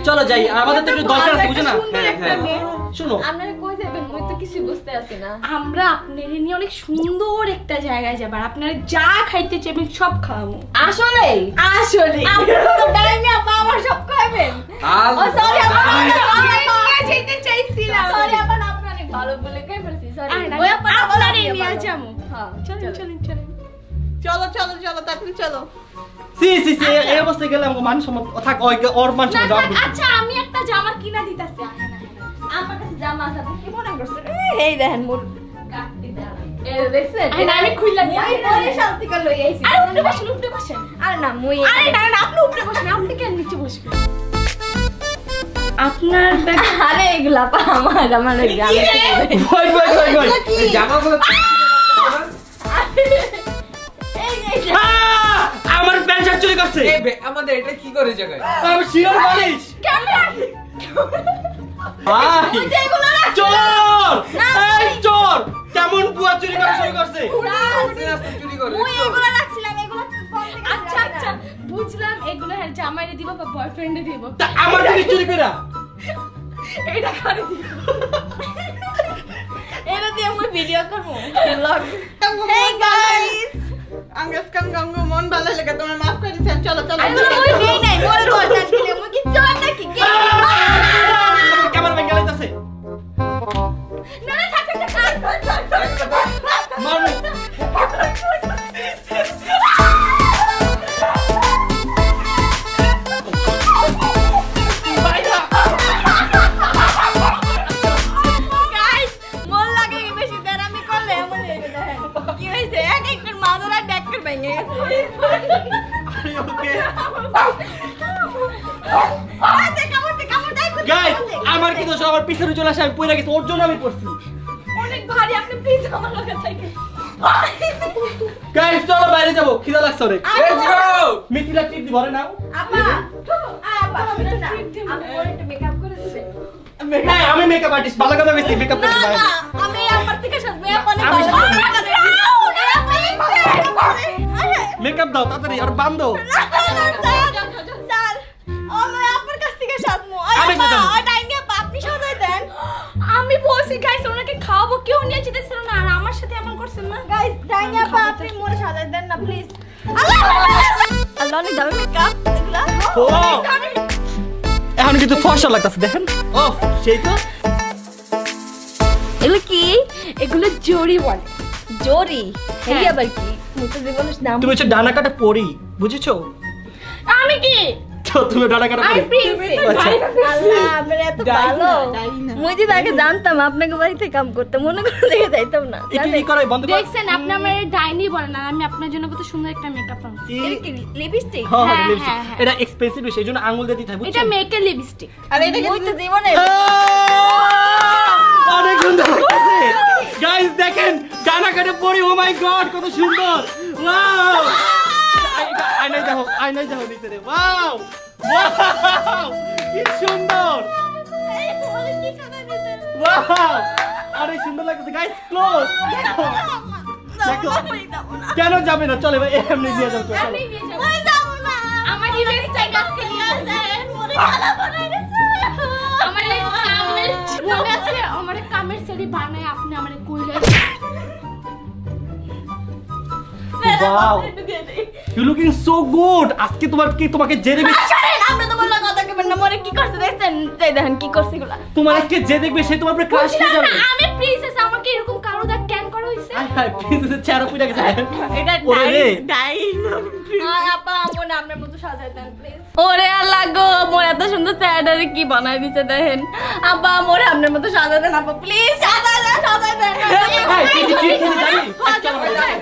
চলো যাই, আমাদের তো একটু দরকার আছে, বুঝো না? সুন্দর একটা মেয়ে। শুনো, আপনারা কই যাবেন? মুই তো কিছু বুঝতে আছি না। আমরা আপনাদের নিয়ে অনেক সুন্দর একটা জায়গায় যাব আর আপনারা যা খাইতে চাইবেন সব খাওয়াবো। আসলে আসলে আপনারা তো ডাইনি আপা আমার সব খাবেন। ও সরি আপা, আমি নিয়ে যেতে চাইছিলাম। সরি আপা, আপনি অনেক ভালো বলে কই ফেলছি, সরি। ওই আপনারে নিয়ে যাবো। হ্যাঁ চলেন চলেন চলেন। চলো চলো চলো তাড়াতাড়ি চলো। সি এই অবস্থায় গেলে আমাকে মান সম্মান থাক, ওর মান না সম্মান দাও। আচ্ছা আমি একটা জামা কিনা দিতাছি। আমার কাছে জামা আছে, আপনি কি মনে করছেন? এই দেখেন মোর গাটটি দেন। এই দেখছেন? আমি খুইলা নিয়ে মই পরে শান্তি করে লই আইছি। আরে উপরে বসেন উপরে বসেন। আর না মই আরে না না আপনি উপরে বসেন, আপনি কেন নিচে বসবেন? আপনার ব্যাগ আরে এগুলা পা আমার ওই গ্রামে ওয়েট এই জামাগুলো আমার প্যান্ট শার্ট চুরি করছে। আমাদের এটা কি করে জায়গায়? আমি শিওর বালিশ। ভাই চোর, এই চোর কেমন বুয়া চুরি করা শুরু করছে? রাস্তা চুরি করে। মই এগুলা রাখছিলাম, এগুলা আচ্ছা আচ্ছা বুঝলাম, এগুলো হ্যাঁ জামাইরে দিব বা বয়ফ্রেন্ডে দিব। তা আমার থেকে চুরি করা এটা করে দিব। এটা দিয়ে মই ভিডিও করব ব্লগ। Hey guys, আঙ্গাসকান গঙ্গো মন ভালো লাগে তোমার মাফ করে দিছেন। চলো চলো আমি মই নেই নাই, মোর কথা শুনে মই কি চোর নাকি কে? Camera bank গালাইতাছে। না না থাক থাক মারো। গাইস মোর লাগে বেশি দেরামি করলে এমন হইবে। দেখেন কি হইছে, এক একটার মাদরা ডেক্কার ভেঙে গেছে। ওকে কামড় দেয় কোথায়? গাইস, আমার কি দোষ? আমার পিছনে চলে আসে, আমি পয়রা গেছি, ওর জন্য আমি পড়ছি। অনেক ভারী, আপনি প্লিজ আমার লগে থাকেন। গাইস চলো বাইরে যাবো, খিদা লাগছে অনেক। Let's go! মিথিলা টিপ দি ভরে নাও। আপা আপা শুনুন না, আপনি ওর একটু মেকআপ করে দিবেন। হ্যাঁ, আমি মেকআপ আর্টিস্ট, ভালো কথা বলছি, মেকআপ না করতে পারি। না আমি আমার থেকে সাজবে, আপনি আমি ভালো সাজবো। আরে মেকআপ দাও তাড়াতাড়ি, আর বান্ধো। স্যার আমি আপনার কাছ থেকে সাজবো। আমি সাজাবো। ওই টাইমে আপনি সাজাই দেন। আমি বলছি গাইস ওনাকে খাওয়াবো, কেউ নিয়ে যেতেছিল না আর আমার সাথে এমন করছে। করছেন না গাইস ডাইনি আপা আপনি মোরে সাজাই দেন না প্লিজ আল্লাহ অনেক দামি মেকআপ এগুলা ও এখন কিন্তু ফর্সা লাগতেছে দেখেন ও সেই তো এগুলো কি এগুলো জড়ি বলে জরি হ্যাঁ। এই আবার কি মুই তো জীবনের নাম তুমি হচ্ছে ডানা কাটা পরি বুঝেছো আমি কি তো তুমি ডানা কাটা আমি পরি প্রিন্সেস আল্লাহ আপনার এত ভালো ডাইনা। মুই যদি আগে জানতাম আপনাকে বাড়িতে কাম করতে মনে করে দেখে যাইতাম না একটু ই করো বন্ধ করো দেখছেন আপনি আমার ডাইনি বলেন আর আমি আপনার জন্য কত সুন্দর একটা মেকআপ আনছি এটা কি লিপস্টিক হ্যাঁ হ্যাঁ, লিপস্টিক হ্যাঁ, হ্যাঁ। এটা এক্সপেন্সিভ সেই জন্য আঙ্গুল দিয়ে দিতে হয় এটা বুঝছেন মেকআপ লিপস্টিক আর এটা মুই তো জীবনে অনেক সুন্দর লাগছে গাইস দেখেন ডানা কাটা পরি ও মাই গড কত সুন্দর ওয়াও আই নাই দেখো নিতে রে ওয়াও ওয়াও কি সুন্দর ওয়াও অনেক সুন্দর লাগছে গাইস ক্লোজ দেখো কেন যাবে না চলে ভাই এমনি দিয়ে যাও চলো আমার ইভেন্টটা আজকে নিয়ে যায় আমার কামের মনে আছে আমার কামের শাড়ি বানায় আপনি আমারে কইলে wow you looking so good আজকে তোমাকে যে দেখবে আপনি তো বললা কথা কেমন না মরে কি করছে দেখছেন এই দেখেন কি করছে এগুলা তোমার আজকে যে দেখবে সে তোমার উপরে ক্রাশ হয়ে যাবে আমি প্রিন্সেস আমাকে এরকম কালো দাগ কেন করা হইছে হাই হাই প্রিন্সেসের চেহারা পুরা গেছে এটা ওরে রে। ডাইনা। আর আপা আমনে আপনার মতো সাজাই দেন প্লিজ ওরে আল্লাহ গো মোর এত সুন্দর স্যাডারে কি বানাই দিছে দেখেন আপা মোরে আপনার মতো সাজাই দেন আপা প্লিজ সাজাই দেন হাই কি কি জানি চলো ভাই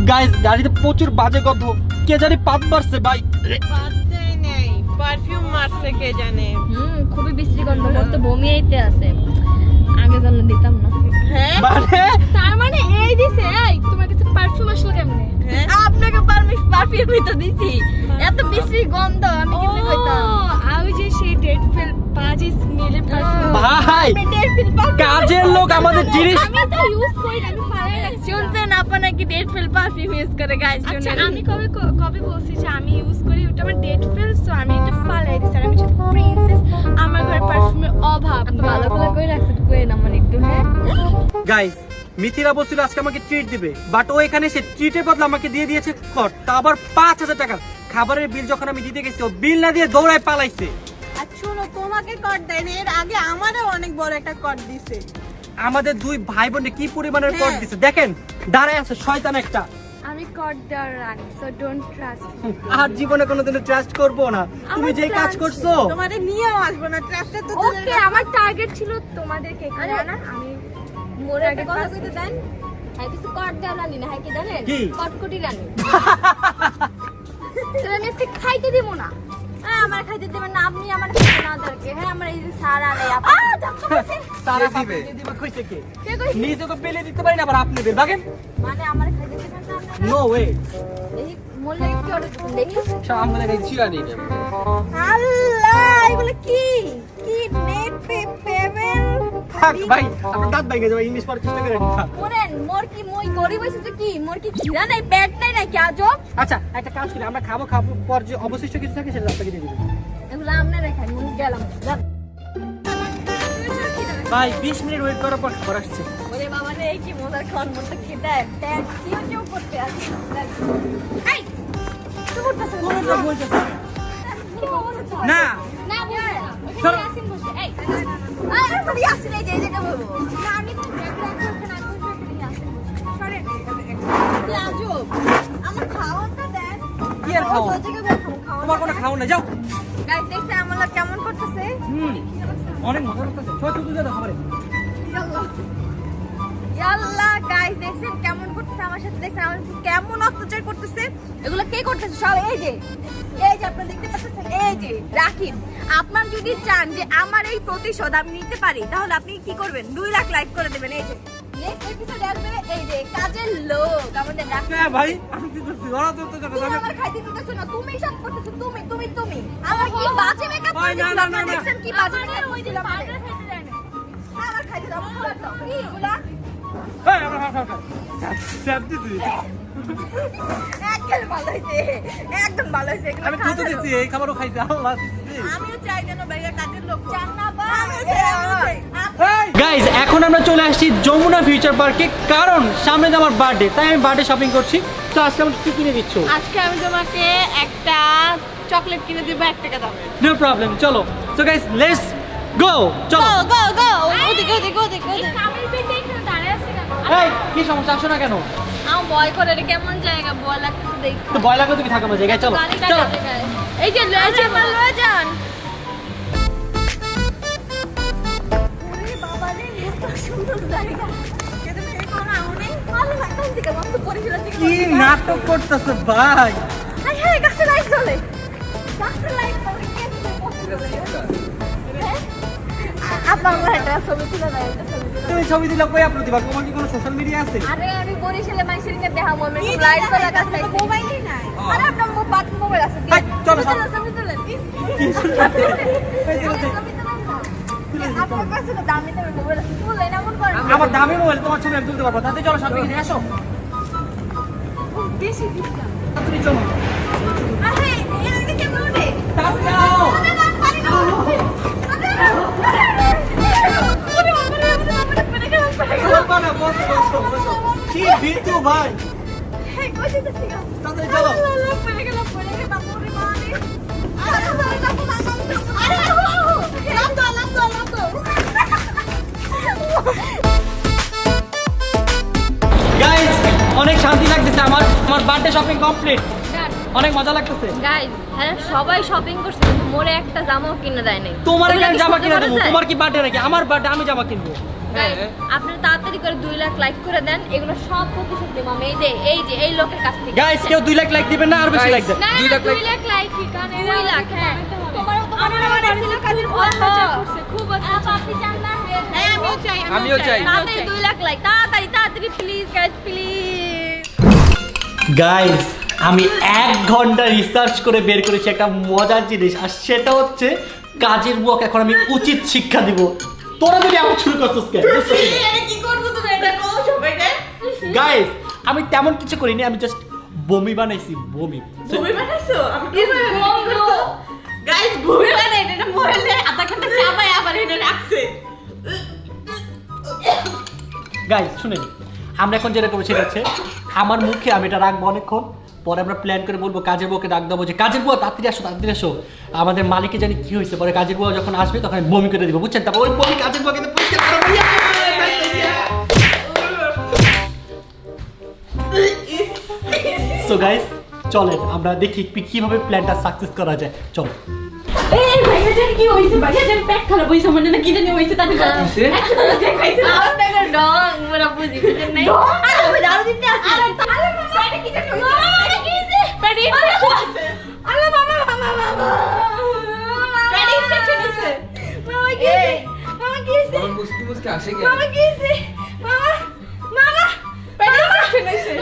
গাইস গাড়িতে প্রচুর বাজে গন্ধ কে জানি পাত মারছে ভাই পাত্তাই নেই পারফিউম মারছে কে জানে। খুবই বিশ্রী গন্ধ মোর তো বমি আইতে আছে আগে জানলে দিতাম না হ্যাঁ মানে তার মানে এই দিছে এই তোমার কাছে পারফিউম আসলো কেমনে আপনাকে পারফিউম তো দিছি এত বিশ্রী গন্ধ আমি কেমনে কইতাম আমি যে সেই ডেট ফেল বাজি স্মেলের পারফিউম ভাই কাজের লোক আমাদের জিনিস আমি তো ইউজ করি না, আমি ফালাই রাখছি শুনছেন আপা নাকি ডেট ফেল পারফিউম ইউজ করে গাইস আচ্ছা আমি কবে বলছি যে আমি ইউজ করি ওটা আমার ডেট ফেল সো আমি এটা ফালাই দিছি আর আমি যদি প্রিন্সেস আমার ঘরে পারফিউমের অভাব ভালো করে কই রাখছেন কই না মানে একটু হ্যাঁ গাইস মিথিলা বলছিল আজকে আমাকে ট্রিট দিবে বাট ও এখানে সে ট্রিটের বদলে আমাকে দিয়ে দিয়েছে কট তা আবার 5000 টাকা খাবারের বিল যখন আমি দিতে গেছি ও বিল না দিয়ে দৌড়ায় পালাইছে আর শোনো তোমাকে কট দেয়নি এর আগে আমারও অনেক বড় একটা কট দিছে। আমাদের দুই ভাই বোনে কি পরিমাণের কট দিছে দেখেন দাঁড়ায় আছে শয়তান একটা আমি কট দেওয়ার রানী সো ডোন্ট ট্রাস্ট আর জীবনে কোনোদিনও ট্রাস্ট করবো না তুমি যে কাজ করছো তোমারে নিয়েও আসবো না ট্রাস্টে তো ওকে আমার টার্গেট ছিল তোমাদেরকে এখানে আনা আমি মোরে একটা কথা কইতে দেন হাই কিছু কট দেওয়া রানি না হাই কি জানেন কি? কটকটি রানি তো আমি আজকে খাইতে দিব না হ্যাঁ আমার খাইতে দেবেন না আপনি আমার খাইতে না দরকে হ্যাঁ আমার এই যে সারা নেই আপা সারা দিবে দিবে কইছে কে নিজেকে পেলে দিতে পারি না আবার আপনি বের ভাগেন মানে আমার খাইতে দেবেন না আপনারা নো ওয়ে এই মোলে কি অর্ডার করতে দেখি সব আমাদের এই ছিড়া নেই না আল্লাহ এগুলো কি কি নেট পেমেন্ট থাক ভাই আপনি দাঁত ভেঙে যাবে ইংলিশ পড়ার চেষ্টা করেন না। মোরেন মোর কি মই গরিব হইছে তো কি মোর কি খিদা নাই পেট নাই নাকি আজব আচ্ছা একটা কাজ করি আমরা খাবো পর যে অবশিষ্ট কিছু থাকে সেটা আপনাকে দিয়ে দিবেন এগুলো আমনে রাখেন মুই গেলাম যান। ভাই 20 মিনিট ওয়েট করার পর খাবার আসছে ওরে বাবা রে এই কি মজার খান মোর তো খিদা পেট চিউ করতে আছে এই তুই করতেছ না না বলবো না চলো। ওখানে আসিন বসে এই আরে বড়ি আসি নাই যে যেটা বলবো না আমি তো ব্রেক রাখছি ওখানে আমি বসে ওখানে আসিন বসে সরে কি আজব আমার খাওয়াটা দেন কি আর খাও ওই জায়গায় খাওয়া তোমার কোনো খাও না যাও গাইস দেখতে আমলা কেমন করতেছে অনেক মজা লাগতেছে ছোট ছোট দাও খাবারে ইয়াল্লাহ গাইস দেখছেন কেমন করতেছে আমার সাথে দেখছেন আমার সাথে কেমন অত্যাচার করতেছে এগুলো কে করতেছে সব এই যে আপনারা দেখতে পাচ্ছেন এই যে রাকিব আপনার যদি চান যে আমার এই প্রতিশোধ আমি নিতে পারি তাহলে আপনি কি করবেন 2 লাখ লাইক করে দেবেন এই যে নেক্সট এপিসোড আসবে এই যে কাজের লোক আমাদের রাকিব না ভাই আমি কি করছি ওরা তো তুমি আমার খাইতে দিতেছো না তুমি সব করতেছো তুমি আমার কি বাজে মেকআপ ভাই, না, না, না, না। দেখছেন কি বাজে মেকআপ ওই দিন পাউডার খাইতে দেয় না আমার খাইতে দাও কি এগুলা এই আমরা খাও স্যাপ দি তুই একদম ভালো হয়েছে, একদম ভালো হয়েছে। এগুলো আমি কাজের তো দিচ্ছি এই খাবারও খাইছে আল্লাহ দিচ্ছি। লোক। আমিও চাই যেন ভাইয়া কাজের লোক হোক। আমিও চাই, আমিও চাই। গাইজ এখন আমরা চলে আসছি যমুনা ফিউচার পার্কে, কারণ সামনে যে আমার বার্থডে, তাই আমি বার্থডে শপিং করছি। তো আজকে আমাকে কি কিনে দিচ্ছ? আজকে আমি তোমাকে একটা চকলেট কিনে দিব 1 টাকা দামে। নো প্রবলেম, চলো। সো গাইজ লেটস গো, চলো। গো গো ওদিকে ওদিকে ওদিকে এই কামের পেটে এখানে দাঁড়ায় আছে কেন? এই কি সমস্যা, আসো না কেন? আমার ভয় করে, এটা কেমন জায়গা, ভয় লাগতেছে দেখি। তো ভয় লাগবে, তুমি থাকো আমার জায়গায়, চলো গাড়িটা চলো। কাছে গায়ে। এই যে লয়ে যান, লয়ে যান। ওরে বাবা রে, এত সুন্দর জায়গা। কিন্তু তুমি এই কোন আউনে ভালো লাগতেছে দেখে, মন তো পরিষ্কার থেকে। কি নাটক করতেছে ভাই? হাই হাই, গাছে লাইট জ্বলে। গাছে লাইট জ্বলে, কে দিতে পছন্দ করে? হ্যাঁ? আপনার মনে হয় একটা ছবি তুলে দেয়, একটা ছবি তুলে দেয়। তুমি ছবি দিলে কই আপলোড দিবা? তোমার কি কোনো সোশ্যাল মিডিয়া আছে? আরে আমি বরিশালে মাইসের নিয়ে দেখা বলবো, লাইট জ্বলা গাছ আছে। মোবাইলই নাই। আরে আপনার মোবাইল আছে। হাই, চলো, ছবি চলো। তুলেন, ছবি তুলেন। কি শুনতে? এই যে, ছবি তুলেন না। আপনার কাছে তো দামি দামি মোবাইল আছে, তুলেন, এমন করেন না। আমার দামি মোবাইল, তোমার ছবি আমি তুলতে পারবো। তাতে চলো শপিং এ আসো। বেশি ডিসকাউন্ট। তুমি চলো। আরে এর আগে কেমন ওঠে? তাও যাও। বাবা না, বসো, বসো, বসো। কি ভিতু ভাই। তাড়াতাড়ি চলো। গাইস অনেক শান্তি লাগতেছে, আমার বার্থডে শপিং কমপ্লিট। অনেক মজা লাগতেছে। গাইস, হ্যাঁ সবাই শপিং করছে, কিন্তু মোরে একটা জামাও কিনে দেয় নাই। তোমার এগুলো কেন কি জামা সহ্য কিনে করা দেবো? যায়? তোমার কি বার্থডে নাকি? আমার বার্থডে, আমি জামা কিনবো। Guys, আপনারা তাড়াতাড়ি করে 2 লাখ লাইক করে দেন, এগুলো সব প্রতিশোধ দেব আমি এই লোকের কাছ থেকে। গাইস কেউ 2 লাখ লাইক দিবেন না, আর বেশি লাইক দেন। না, 2 লাখ 2 লাখ লাইক কি কারণে? 2 লাখ, হ্যাঁ। তোমার ছিল কাজের খুব আপনি জান না? হ্যাঁ আমিও চাই, আমিও চাই। তাড়াতাড়ি 2 লাখ লাইক, তাড়াতাড়ি প্লিজ গাইস, প্লিজ। গাইস আমি 1 ঘন্টা রিসার্চ করে বের করেছি একটা মজার জিনিস, আর সেটা হচ্ছে কাজের বুয়াকে এখন আমি উচিত শিক্ষা দিব। তোরা যদি এমন শুরু করছিস কেন? কি করছো তুমি? এটা কোন সবাইটা? গাইস আমি তেমন কিছু করিনি, আমি জাস্ট বমি বানাইছি, বমি। ভূমি বানাইছো? আমি কি করছো? গাইস ভূমি বানাই এটা মোবাইলে আধা ঘন্টা চাপায় আবার এটা রাখছে। গাইস শুনেন, আমরা এখন যেটা করবো সেটা হচ্ছে আমার মুখে আমি এটা রাখবো অনেকক্ষণ, পরে আমরা প্ল্যান করে বলবো কাজের বউকে ডাক দেবো যে কাজের বউ তাড়াতাড়ি আসো। আমাদের মালিকে জানি কি হয়েছে, পরে কাজের বউ যখন আসবে তখন আমি বমি করে দিব, বুঝছেন? তারপর ওই বমি কাজের বউকে দিয়ে পরিষ্কার করে দেবো। সো গাইস চলেন আমরা দেখি কিভাবে প্ল্যানটা সাকসেস করা যায়। চলো। এই ভাইয়া জানি কি হইছে? ভাইয়া জানি পেট খারাপ হইছে, মানে না কি জানি হইছে তাতে কিসে? দেখাইছে। আপনাকে ডং মোরা বুঝি বুঝেন নাই। আরে ওই দাও দিতে আসি। আরে পেটে কি জানি হইছে? পেটে কি হইছে? পেটে ইনফেকশন আছে। আরে বাবা। পেটে ইনফেকশন হইছে। মামা কি হইছে? মামা কি হইছে? আমার মুস্কি মুস্কি আসে কেন? মামা কি হইছে? মামা পেটে ইনফেকশন হইছে।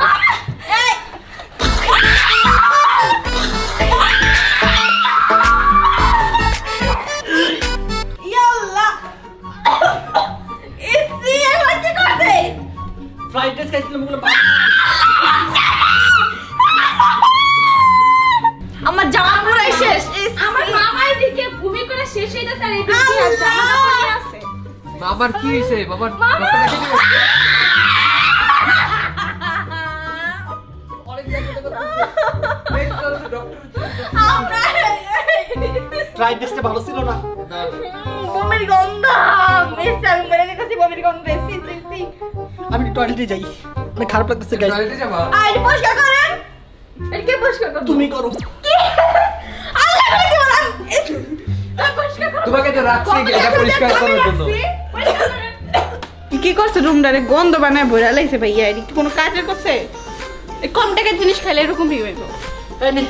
এই ইয়াল্লাহ। ইসি এগুলো কি করছে? ফ্রাইড রাইস খাইছিলাম ওগুলো আমার জামা পুরাই শেষ। আমার মামাই দিকে ভূমি করে শেষ হয়ে গেছে, আর এই দিকে জামা পরে আছে। বাবার কি হইছে? বাবার বাবা! ডক্টর দেখাইতে গেছে? এই চলো তো ডক্টর। আমরা ফ্রাইড রাইসটা ভালো ছিল না। বমির গন্ধ। মিস্টার আমি মরে গেছি বমির গন্ধে। সি আমি টয়লেটে যাই, অনেক খারাপ লাগতেছে গাইস। টয়লেটে যাবা? আই পরিষ্কার করেন। এটা কে পরিষ্কার করবে? তুমি করো। আল্লাহ করে কি বলেন? পরিষ্কার করো। তোমাকে তো রাখছি এটা পরিষ্কার করার জন্য। পরিষ্কার করেন। কি করছে? রুমটারে গন্ধ বানায় ভরে লাইছে ভাইয়া। এটা কি কোনো কাজের করছে? এই কম টাকার জিনিস খাইলে এরকমই হইব। এই নে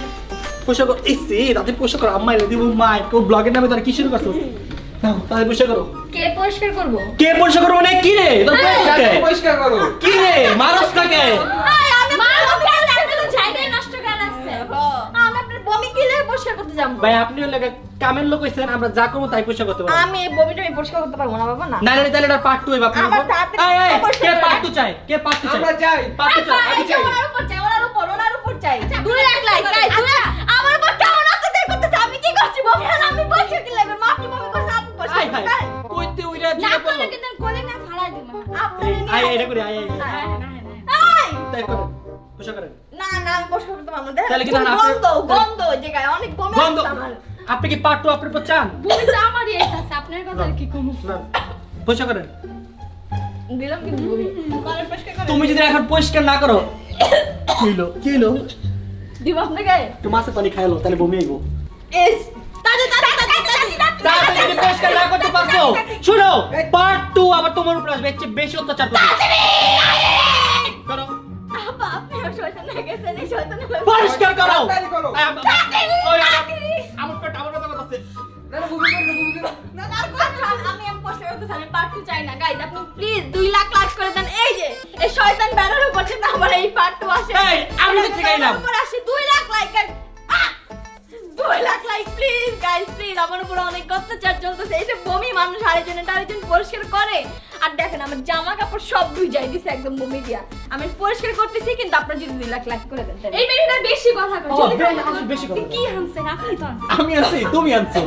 পোশাক করো। এই সে রাতে পোশাক করো, আম্মা এনে দিব মাই। কেউ ব্লগের নামে তারা কি শুরু করছো? নাও তাহলে পোশাক করো। কে পরিষ্কার করবো? কে পোশাক করবো মানে কি রে? তোর যাতে পরিষ্কার করো। কি রে মারস কাকে? মারো কেন? একটা তো জায়গায় নষ্ট করে রাখছে। আমি আপনার বমি কি লাগে পরিষ্কার করতে যাবো? ভাই আপনি হলে কামের লোক হইছেন, আমরা যা করবো তাই পোশাক করতে পারবো। আমি বমিটা আমি পরিষ্কার করতে পারবো না বাবা না। না না তাহলে এটা পার্ট 2 হইবা আপনি। আমার তাড়াতাড়ি এই, এই, পরিষ্কার কে করে। পার্ট 2 চাই? কে পার্ট 2 চাই? আমরা যাই। পার্ট 2 চাই। আমি চাই। ওনার উপর চাই, ওনার চাই 2 লাখ লাইক গাইস আমার উপর কেমন অত্যাচার করতেছে আমি কি করছি বমি আমি পরিষ্কার কি লাগবে মাটি বমি করছে আপনি পরিষ্কার আয় হায় কইতে উইরা না জিনা করলে পড়লো কিন্তু কোলে না ফালাই দিই মামা আপনারে আয় এটা করে আয় আয় তাই করেন পোষা করেন না না আমি পরিষ্কার করতে পারবো না তাহলে কি না আপনি- গন্ধ ওই জায়গায় অনেক বমি গন্ধ আসছে আমার আপনি কি পার্ট 2 আপনার উপর চান বমি তো আমারই আছে আপনার কথা আর কি কমু না পোষা করেন দিলাম কিন্তু বমি ঘরে পরিষ্কার করে তুমি যদি এখন পরিষ্কার না করো কি হলো দিব আপনাকে একটু মাছে পানি খাইলো তাহলে বমি আইবো এস তাড়াতাড়ি তাড়াতাড়ি যদি পরিষ্কার না করতে পারছো শুনো পার্ট 2 আবার তোমার উপর আসবে এর চেয়ে বেশি অত্যাচার করবে করো আপা আপনি শয়তান হয়ে গেছেন এই শয়তানের পরিষ্কার করো তাড়াতাড়ি করো। আমার পেট আমার কথা আছে না না বুঝি করো বুঝি করো না না আমি পরিষ্কার করতে চাই পার্ট 2 চাই না গাইস আপনি প্লিজ 2 লাখ লাইক করে দেন এই যে এই শয়তান ব্যানার উপর যে আমার এই পার্ট 2 আসে এই, আমি তো ঠিক আইলাম। উপর আসে 2 lakh like 2 lakh like please guys please আমার উপর অনেক অত্যাচার চলতেছে এই যে বমি মানুষ আরেকজন পরিষ্কার করে আর দেখেন আমার জামা কাপড় সব ভিজাই দিছে একদম বমি দিয়া আমি পরিষ্কার করতেছি কিন্তু আপনারা যদি 2 লাখ লাইক করে দেন তাহলে এই মেয়েটা বেশি কথা কয় ও, যদি বেশি কথা কি আনছেন আপনি তো আনছেন আমি আছি তুমি আনছো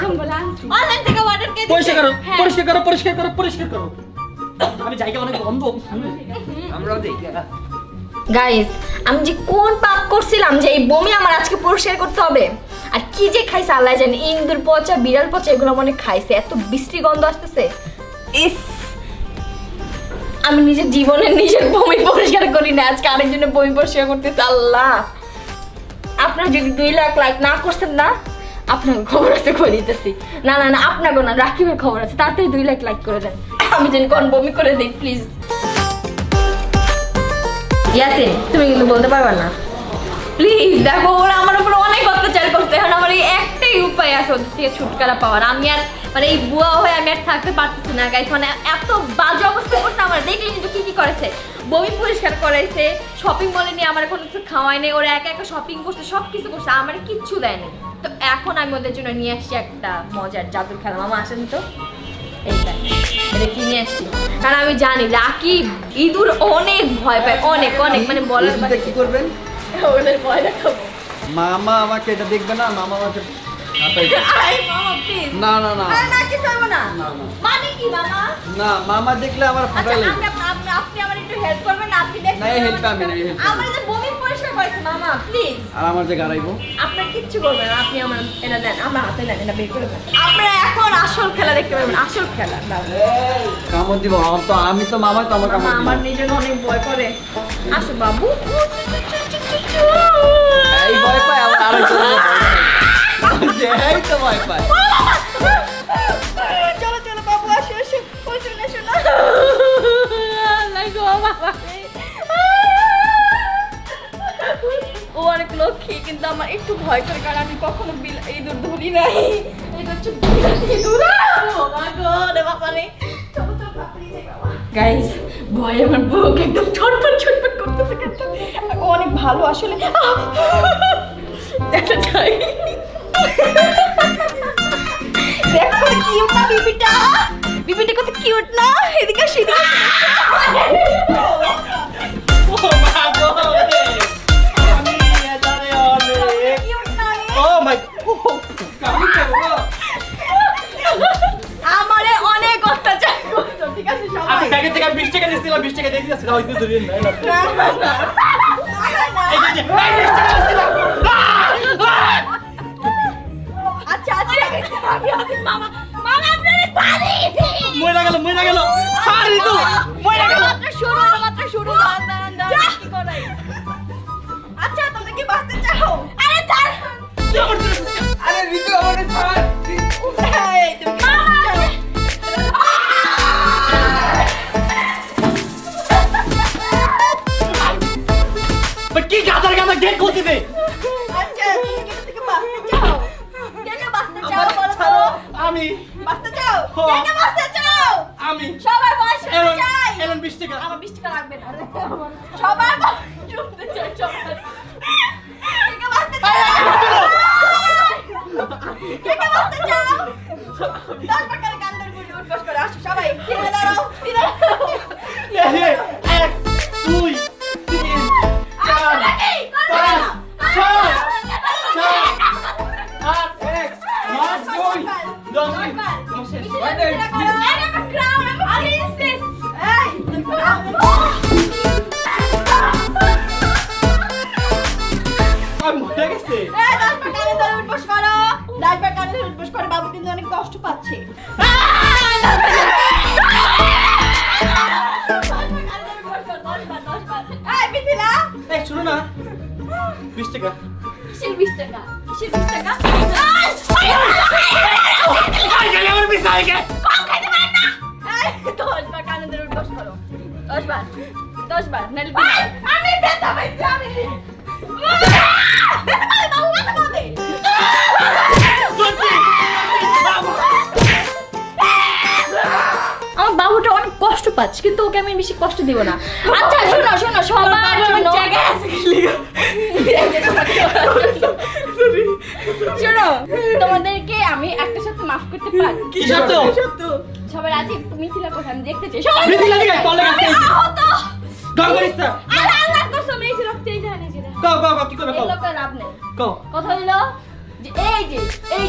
আমি বলে আনছি অনলাইন থেকে অর্ডার কে পরিষ্কার করো হ্যাঁ। পরিষ্কার করো পরিষ্কার করো পরিষ্কার করো আমি জায়গা অনেক গন্ধ আমরাও দেখি গাইস আমি যে কোন পাপ করছিলাম যে এই বমি আমার আজকে পরিষ্কার করতে হবে আর কি যে খাইছে আল্লাহ জানে ইন্দুর পচা বিড়াল পচা এগুলো মনে খাইছে এত বিশ্রী গন্ধ আসতেছে ইস আমি নিজের নিজের বমি পরিষ্কার করি না আজকে আরেকজনের বমি পরিষ্কার করতেছে আল্লাহ আপনারা যদি 2 লাখ লাইক না করছেন না আপনার খবর আছে করে দিতেছি না না না আপনার না রাকিবের খবর আছে তাড়াতাড়ি 2 লাখ লাইক করে দেন আমি যেন কোন বমি করে দিই প্লিজ ইয়াসিন তুমি কিন্তু বলতে পারবে না প্লিজ দেখো ওরা আমার উপর অনেক অত্যাচার করছে এখন আমার এই একটাই উপায় আছে ওদের থেকে ছুটকারা পাওয়ার আমি আর মানে এই বুয়া হয়ে আমি আর থাকতে পারতেছি না গাইস মানে এত বাজে অবস্থা করছে আমার দেখলে কিন্তু কি করেছে বমি পরিষ্কার করাইছে শপিং মলে নিয়ে আমার কোনো কিছু খাওয়াই নেই ওরা একা একা শপিং করছে সব কিছু করছে আমার কিচ্ছু দেয়নি তো এখন আমি ওদের জন্য নিয়ে আসছি একটা মজার জাদুর খেলা মামা আসেন তো এইটা এটা কিনে আসছি কারণ আমি জানি রাকিব ইঁদুর অনেক ভয় পায় অনেক অনেক মানে বলার এটা কি করবেন ওদের ভয় দেখাবো মামা আমাকে এটা দেখবে না মামা আমাকে হাতাইবে। আই মামা প্লিজ না না না আরে না কিছু হইব না না, না। মানে কি মামা না মামা দেখলে আমার আচ্ছা ফাটাই লাগবে আপনি আমার একটু হেল্প করবেন না আপনি দেখেন না, এই help আমি না, এই help আমি। আমার যে বমি পরিষ্কার করেছে মামা প্লিজ আর আমার যে গাড়াইবো আপনার কিচ্ছু করবেন না আপনি আমার এটা দেন আমার হাতে দেন এটা বের করে দেন আপনারা এখন আসল খেলা দেখতে পাবেন আসল খেলা কামড় দিব আমি তো মামা তো আমার মামা কামড় আমার দিব নিজের অনেক ভয় করে আসো বাবু এই ভয় পায় আমার আরেকজন এই তো ভয় পায় চলো চলো বাবু আসো আসো ওই শুনে শোনো লাগো বাবা ও অনেক লক্ষ্মী কিন্তু আমার একটু ভয় করে কারণ আমি কখনো ইঁদুর ধরি নাই এটা হচ্ছে ইঁদুর গাইস ভয় আমার বুক একদম ছটফট ছটফট করতেছে কিন্তু ও অনেক ভালো আসলে দেখা যায় দেখো কিউট না বিবিটা বিবিটা কত কিউট না এদিকে সেদিকে ও মা গো আমি এটারে অনেক কিউট না রে? ও মাই কামি করব আমারে অনেক অত্যাচার করছো ঠিক আছে আমি সবাই ব্যাগে থেকে 20 টাকা দিয়েছিলাম 20 টাকা দিয়ে দিয়েছি না হয়তো ধরিয়ে না না না না এই যে 20 টাকা দিয়েছিলাম আচ্ছা আচ্ছা আমি আছি মামা মামা আপনারে পারি মরে গেল সারি তো মরে গেল মাত্র শুরু দাঁড়ান কি করাই আচ্ছা তোমরা কি বাঁচতে চাও আরে দাঁড়ান আরে ঋতু আমারে ছাড় এই তুমি কি গাদার গাদা গেট খুলতে দে আচ্ছা তুমি কি থেকে বাঁচতে চাও কে বাঁচতে চাও বলো তো আমি বাঁচতে চাও হ্যাঁ। কে বাঁচতে চাও আমি সবাই বয়স শুনতে চাই এলন 20 টাকা আমার 20 টাকা লাগবে না সবাই বয়স শুনতে চাই সবাই কে বাঁচতে চাও কে বাঁচতে চাও 10 টাকার গান্ডার গুলি উঠবস করে আসো সবাই ফিরে দাঁড়াও ফিরে এক দুই তিন চার আসো নাকি পাঁচ 20 টাকা। কিসের 20 টাকা? কিসের 20 টাকা? আই গেলে আমার পিছে আই গে। কম খাইতে পারেন না। এই 10 বার কানে ধরে উঠবস করো। 10 বার। 10 বার নাইলে আমি ব্যথা পাইছি আমি আমার বাবুটা অনেক কষ্ট পাচ্ছে কিন্তু ওকে আমি বেশি কষ্ট দিব না। আচ্ছা শোনো শোনো সবার জন্য জায়গা আছে কি লিগা শোনো তোমাদেরকে আমি একটা সত্যি মাফ করতে পারি। কি সত্য? সবাই রাজি মিথিলা কথা আমি দেখতে চাই। সবাই মিথিলা দিকে তলে গেছে। আহত। গাও করিস না। আরে আল্লাহ কসম এই যে রক্তই জানে যেটা। গাও গাও গাও কি করবে এই গাও। লোকের লাভ নেই। গাও। কথা হইলো যে এই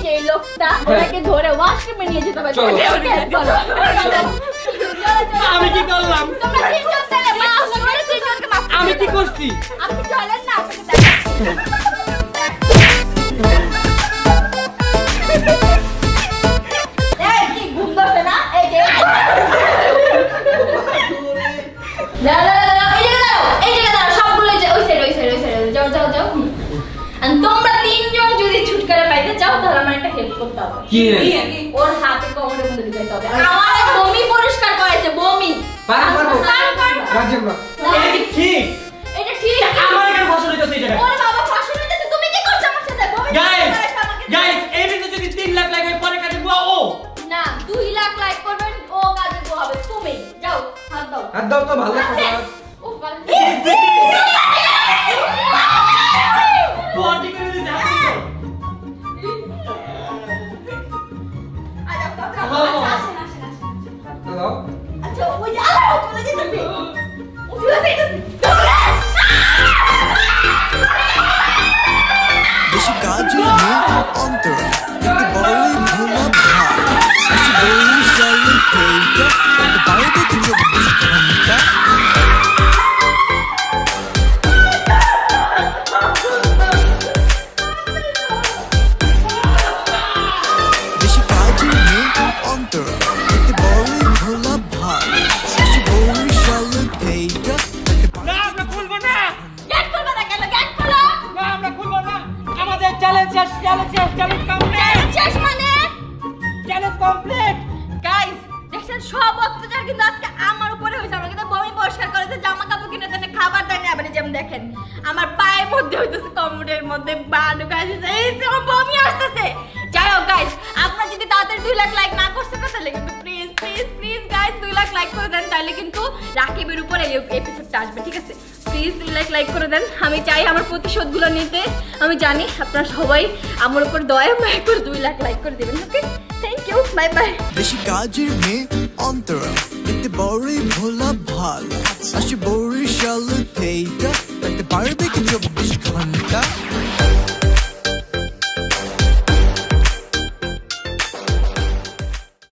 যে এই লোকটা ওনাকে ধরে ওয়াশরুমে নিয়ে যেতে হবে। চলো। আমি কি করলাম? তোমরা তিনজন তাহলে মাফ করে তিনজনকে মাফ করে আমি কি দাও। করছি? আপনি চলেন না আপনাকে দেখাচ্ছি। এই কি ঘুম ধরছে না? এই যে দাঁড়াও, এই জায়গায় দাঁড়াও, সবগুলো এই যে ওই সাইড, যাও। আর তোমরা তিনজন যদি ছুটকারা পাইতে চাও তাহলে আমার একটা হেল্প করতে হবে। কি রে? ওর হাতে কোমরের মধ্যে ঢুকাইতে হবে। আমার বমি পরিষ্কার করাইছে, বমি। পারবো। পারবো। রাজি আমরা। এটা কি ঠিক? এটা ঠিক। আমার এখানে ফসল হইতেছে এই জায়গায়। ওরে বাবা ফাঁসি নিতেছে, তুমি কি করছো আমার সাথে? বমি গাইস করাইছে আমাকে। গাইস এই ভিডিও যদি 3 লাখ লাইক হয় পরে কাজে বুয়া ও। না 2 লাখ লাইক করবেন ও কাজে গো হবে তুমি। যাও হাত দাও। হাত দাও তো ভালো কথা। ও বাবা। বডি করে দিতে হাত দিও। দাও। আচ্ছা ওই যে আলো চলে যেতেছে। ও চলে যেতেছে। বেশি কাজের মেয়ে অন্তরা কিন্তু বড়ই ভোলা ভাই আসি বরিশালে থেকে কিন্তু বাইরে কি 24 ঘন্টা বেশি কাজের মেয়ে অন্তরা কিন্তু বড়ই ভোলা ভাই আসি বরিশালে থেকে কিন্তু না আমরা খুলবো না। গেট খুলবে না কেন? গেট খোলো। না আমরা খুলবো না। আমাদের চ্যালেঞ্জ কমপ্লিট। শেষ মানে চ্যালেঞ্জ কমপ্লিট। গাইস দেখছেন সব অত্যাচার কিন্তু আজকে আমার উপরে হয়েছে। আমাকে তো বমি পরিষ্কার করেছে, জামা কাপড় কিনে দেন, খাবার দেন। আবার যেমন দেখেন আমার পায়ের মধ্যে হইতেছে, কোমরের মধ্যে পা ঢুকাইছে, এই যে আমার বমি আসতেছে। যাই হোক গাইস আপনারা যদি তাড়াতাড়ি 2 লাখ লাইক না করতে পারেন তাহলে কিন্তু প্লিজ গাইস 2 লাখ লাইক করে দেন, তাহলে কিন্তু রাকিবের উপরে এই এপিসোডটা আসবে, ঠিক আছে? প্লিজ 2 লাখ লাইক করে দেন। আমি চাই আমার প্রতিশোধগুলো নিতে। আমি জানি আপনারা সবাই আমার উপর দয়া মায়া করে 2 লাখ লাইক করে দিবেন। Okay thank you, bye bye. বেশি কাজের মেয়ে অন্তরা দেখতে বড়ই ভোলা ভালো আসি বরিশাল থেকে দেখতে পারবে কি 24 ঘন্টা